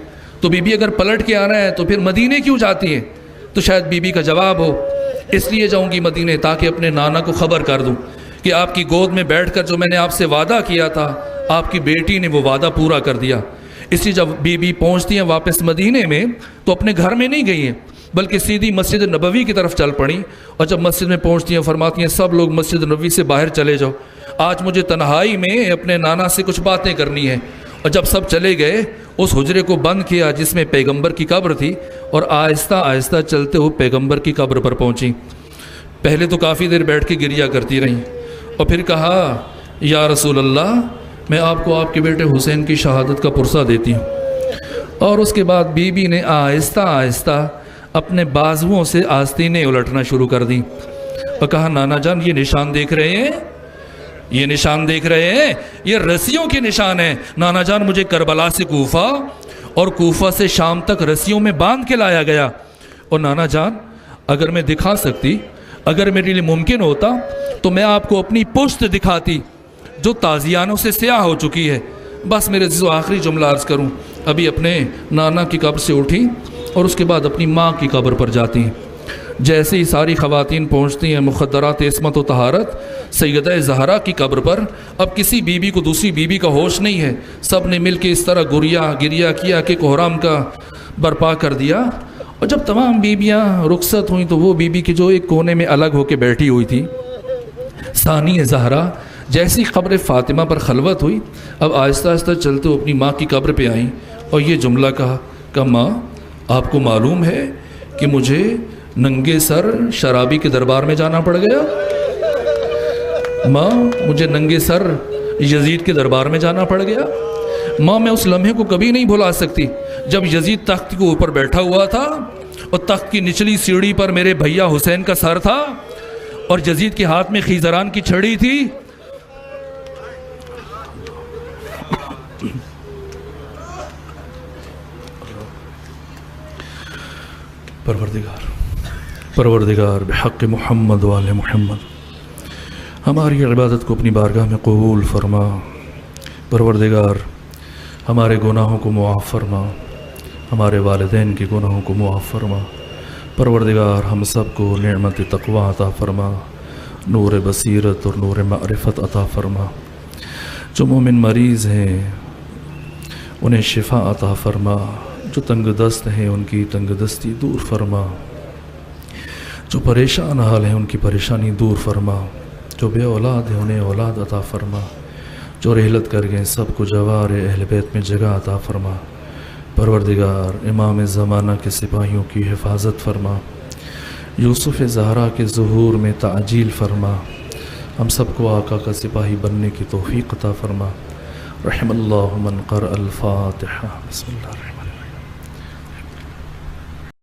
تو بی بی اگر پلٹ کے آنا ہے تو پھر مدینے کیوں جاتی ہیں؟ تو شاید بی بی کا جواب ہو اس لیے جاؤں گی مدینے تاکہ اپنے نانا کو خبر کر دوں کہ آپ کی گود میں بیٹھ کر جو میں نے آپ سے وعدہ کیا تھا آپ کی بیٹی نے وہ وعدہ پورا کر دیا۔ اس لیے جب بی بی پہنچتی ہیں واپس مدینے میں تو اپنے گھر میں نہیں گئی ہیں بلکہ سیدھی مسجد نبوی کی طرف چل پڑیں، اور جب مسجد میں پہنچتی ہیں فرماتی ہیں سب لوگ مسجد نبوی سے باہر چلے جاؤ، آج مجھے تنہائی میں اپنے نانا سے کچھ باتیں کرنی ہیں۔ اور جب سب چلے گئے اس حجرے کو بند کیا جس میں پیغمبر کی قبر تھی، اور آہستہ آہستہ چلتے ہوئے پیغمبر کی قبر پر پہنچی۔ پہلے تو کافی دیر بیٹھ کے گریہ کرتی رہیں اور پھر کہا یا رسول اللہ میں آپ کو آپ کے بیٹے حسین کی شہادت کا پرسہ دیتی ہوں۔ اور اس کے بعد بی بی نے آہستہ آہستہ اپنے بازوؤں سے آستینیں الٹنا شروع کر دیں اور کہا نانا جان یہ نشان دیکھ رہے ہیں، یہ نشان دیکھ رہے ہیں، یہ رسیوں کے نشان ہیں۔ نانا جان مجھے کربلا سے کوفہ اور کوفہ سے شام تک رسیوں میں باندھ کے لایا گیا، اور نانا جان اگر میں دکھا سکتی، اگر میرے لیے ممکن ہوتا تو میں آپ کو اپنی پشت دکھاتی جو تازیانوں سے سیاہ ہو چکی ہے۔ بس میرے عزیزو آخری جملہ عرض کروں، ابھی اپنے نانا کی قبر سے اٹھی اور اس کے بعد اپنی ماں کی قبر پر جاتی ہیں۔ جیسے ہی ساری خواتین پہنچتی ہیں مخدرات عصمت و طہارت سیدہ زہرا کی قبر پر، اب کسی بی بی کو دوسری بی بی کا ہوش نہیں ہے، سب نے مل کے اس طرح گریہ کیا کہ کوہرام کا برپا کر دیا۔ اور جب تمام بیویاں رخصت ہوئیں تو وہ بی بی کے جو ایک کونے میں الگ ہو کے بیٹھی ہوئی تھی ثانی زہرا، جیسی قبر فاطمہ پر خلوت ہوئی، اب آہستہ آہستہ چلتے ہوئے اپنی ماں کی قبر پہ آئیں اور یہ جملہ کہا کہ ماں آپ کو معلوم ہے کہ مجھے ننگے سر شرابی کے دربار میں جانا پڑ گیا؟ ماں مجھے ننگے سر یزید کے دربار میں جانا پڑ گیا؟ ماں میں اس لمحے کو کبھی نہیں بھلا سکتی جب یزید تخت کے اوپر بیٹھا ہوا تھا اور تخت کی نچلی سیڑھی پر میرے بھیا حسین کا سر تھا اور یزید کے ہاتھ میں خیزران کی چھڑی تھی۔ پروردگار بحق محمد وآل محمد ہماری عبادت کو اپنی بارگاہ میں قبول فرما۔ پروردگار ہمارے گناہوں کو معاف فرما، ہمارے والدین کے گناہوں کو معاف فرما۔ پروردگار ہم سب کو نعمت تقوی عطا فرما، نور بصیرت اور نور معرفت عطا فرما۔ جو مومن مریض ہیں انہیں شفا عطا فرما، جو تنگ دست ہیں ان کی تنگ دستی دور فرما، جو پریشان حال ہیں ان کی پریشانی دور فرما، جو بے اولاد ہیں انہیں اولاد عطا فرما، جو رحلت کر گئے سب کو جوار اہل بیت میں جگہ عطا فرما۔ پروردگار امام زمانہ کے سپاہیوں کی حفاظت فرما، یوسف زہرا کے ظہور میں تعجیل فرما، ہم سب کو آقا کا سپاہی بننے کی توفیق عطا فرما۔ رحم اللہ من قرأ الفاتحہ۔ بسم اللہ الرحمن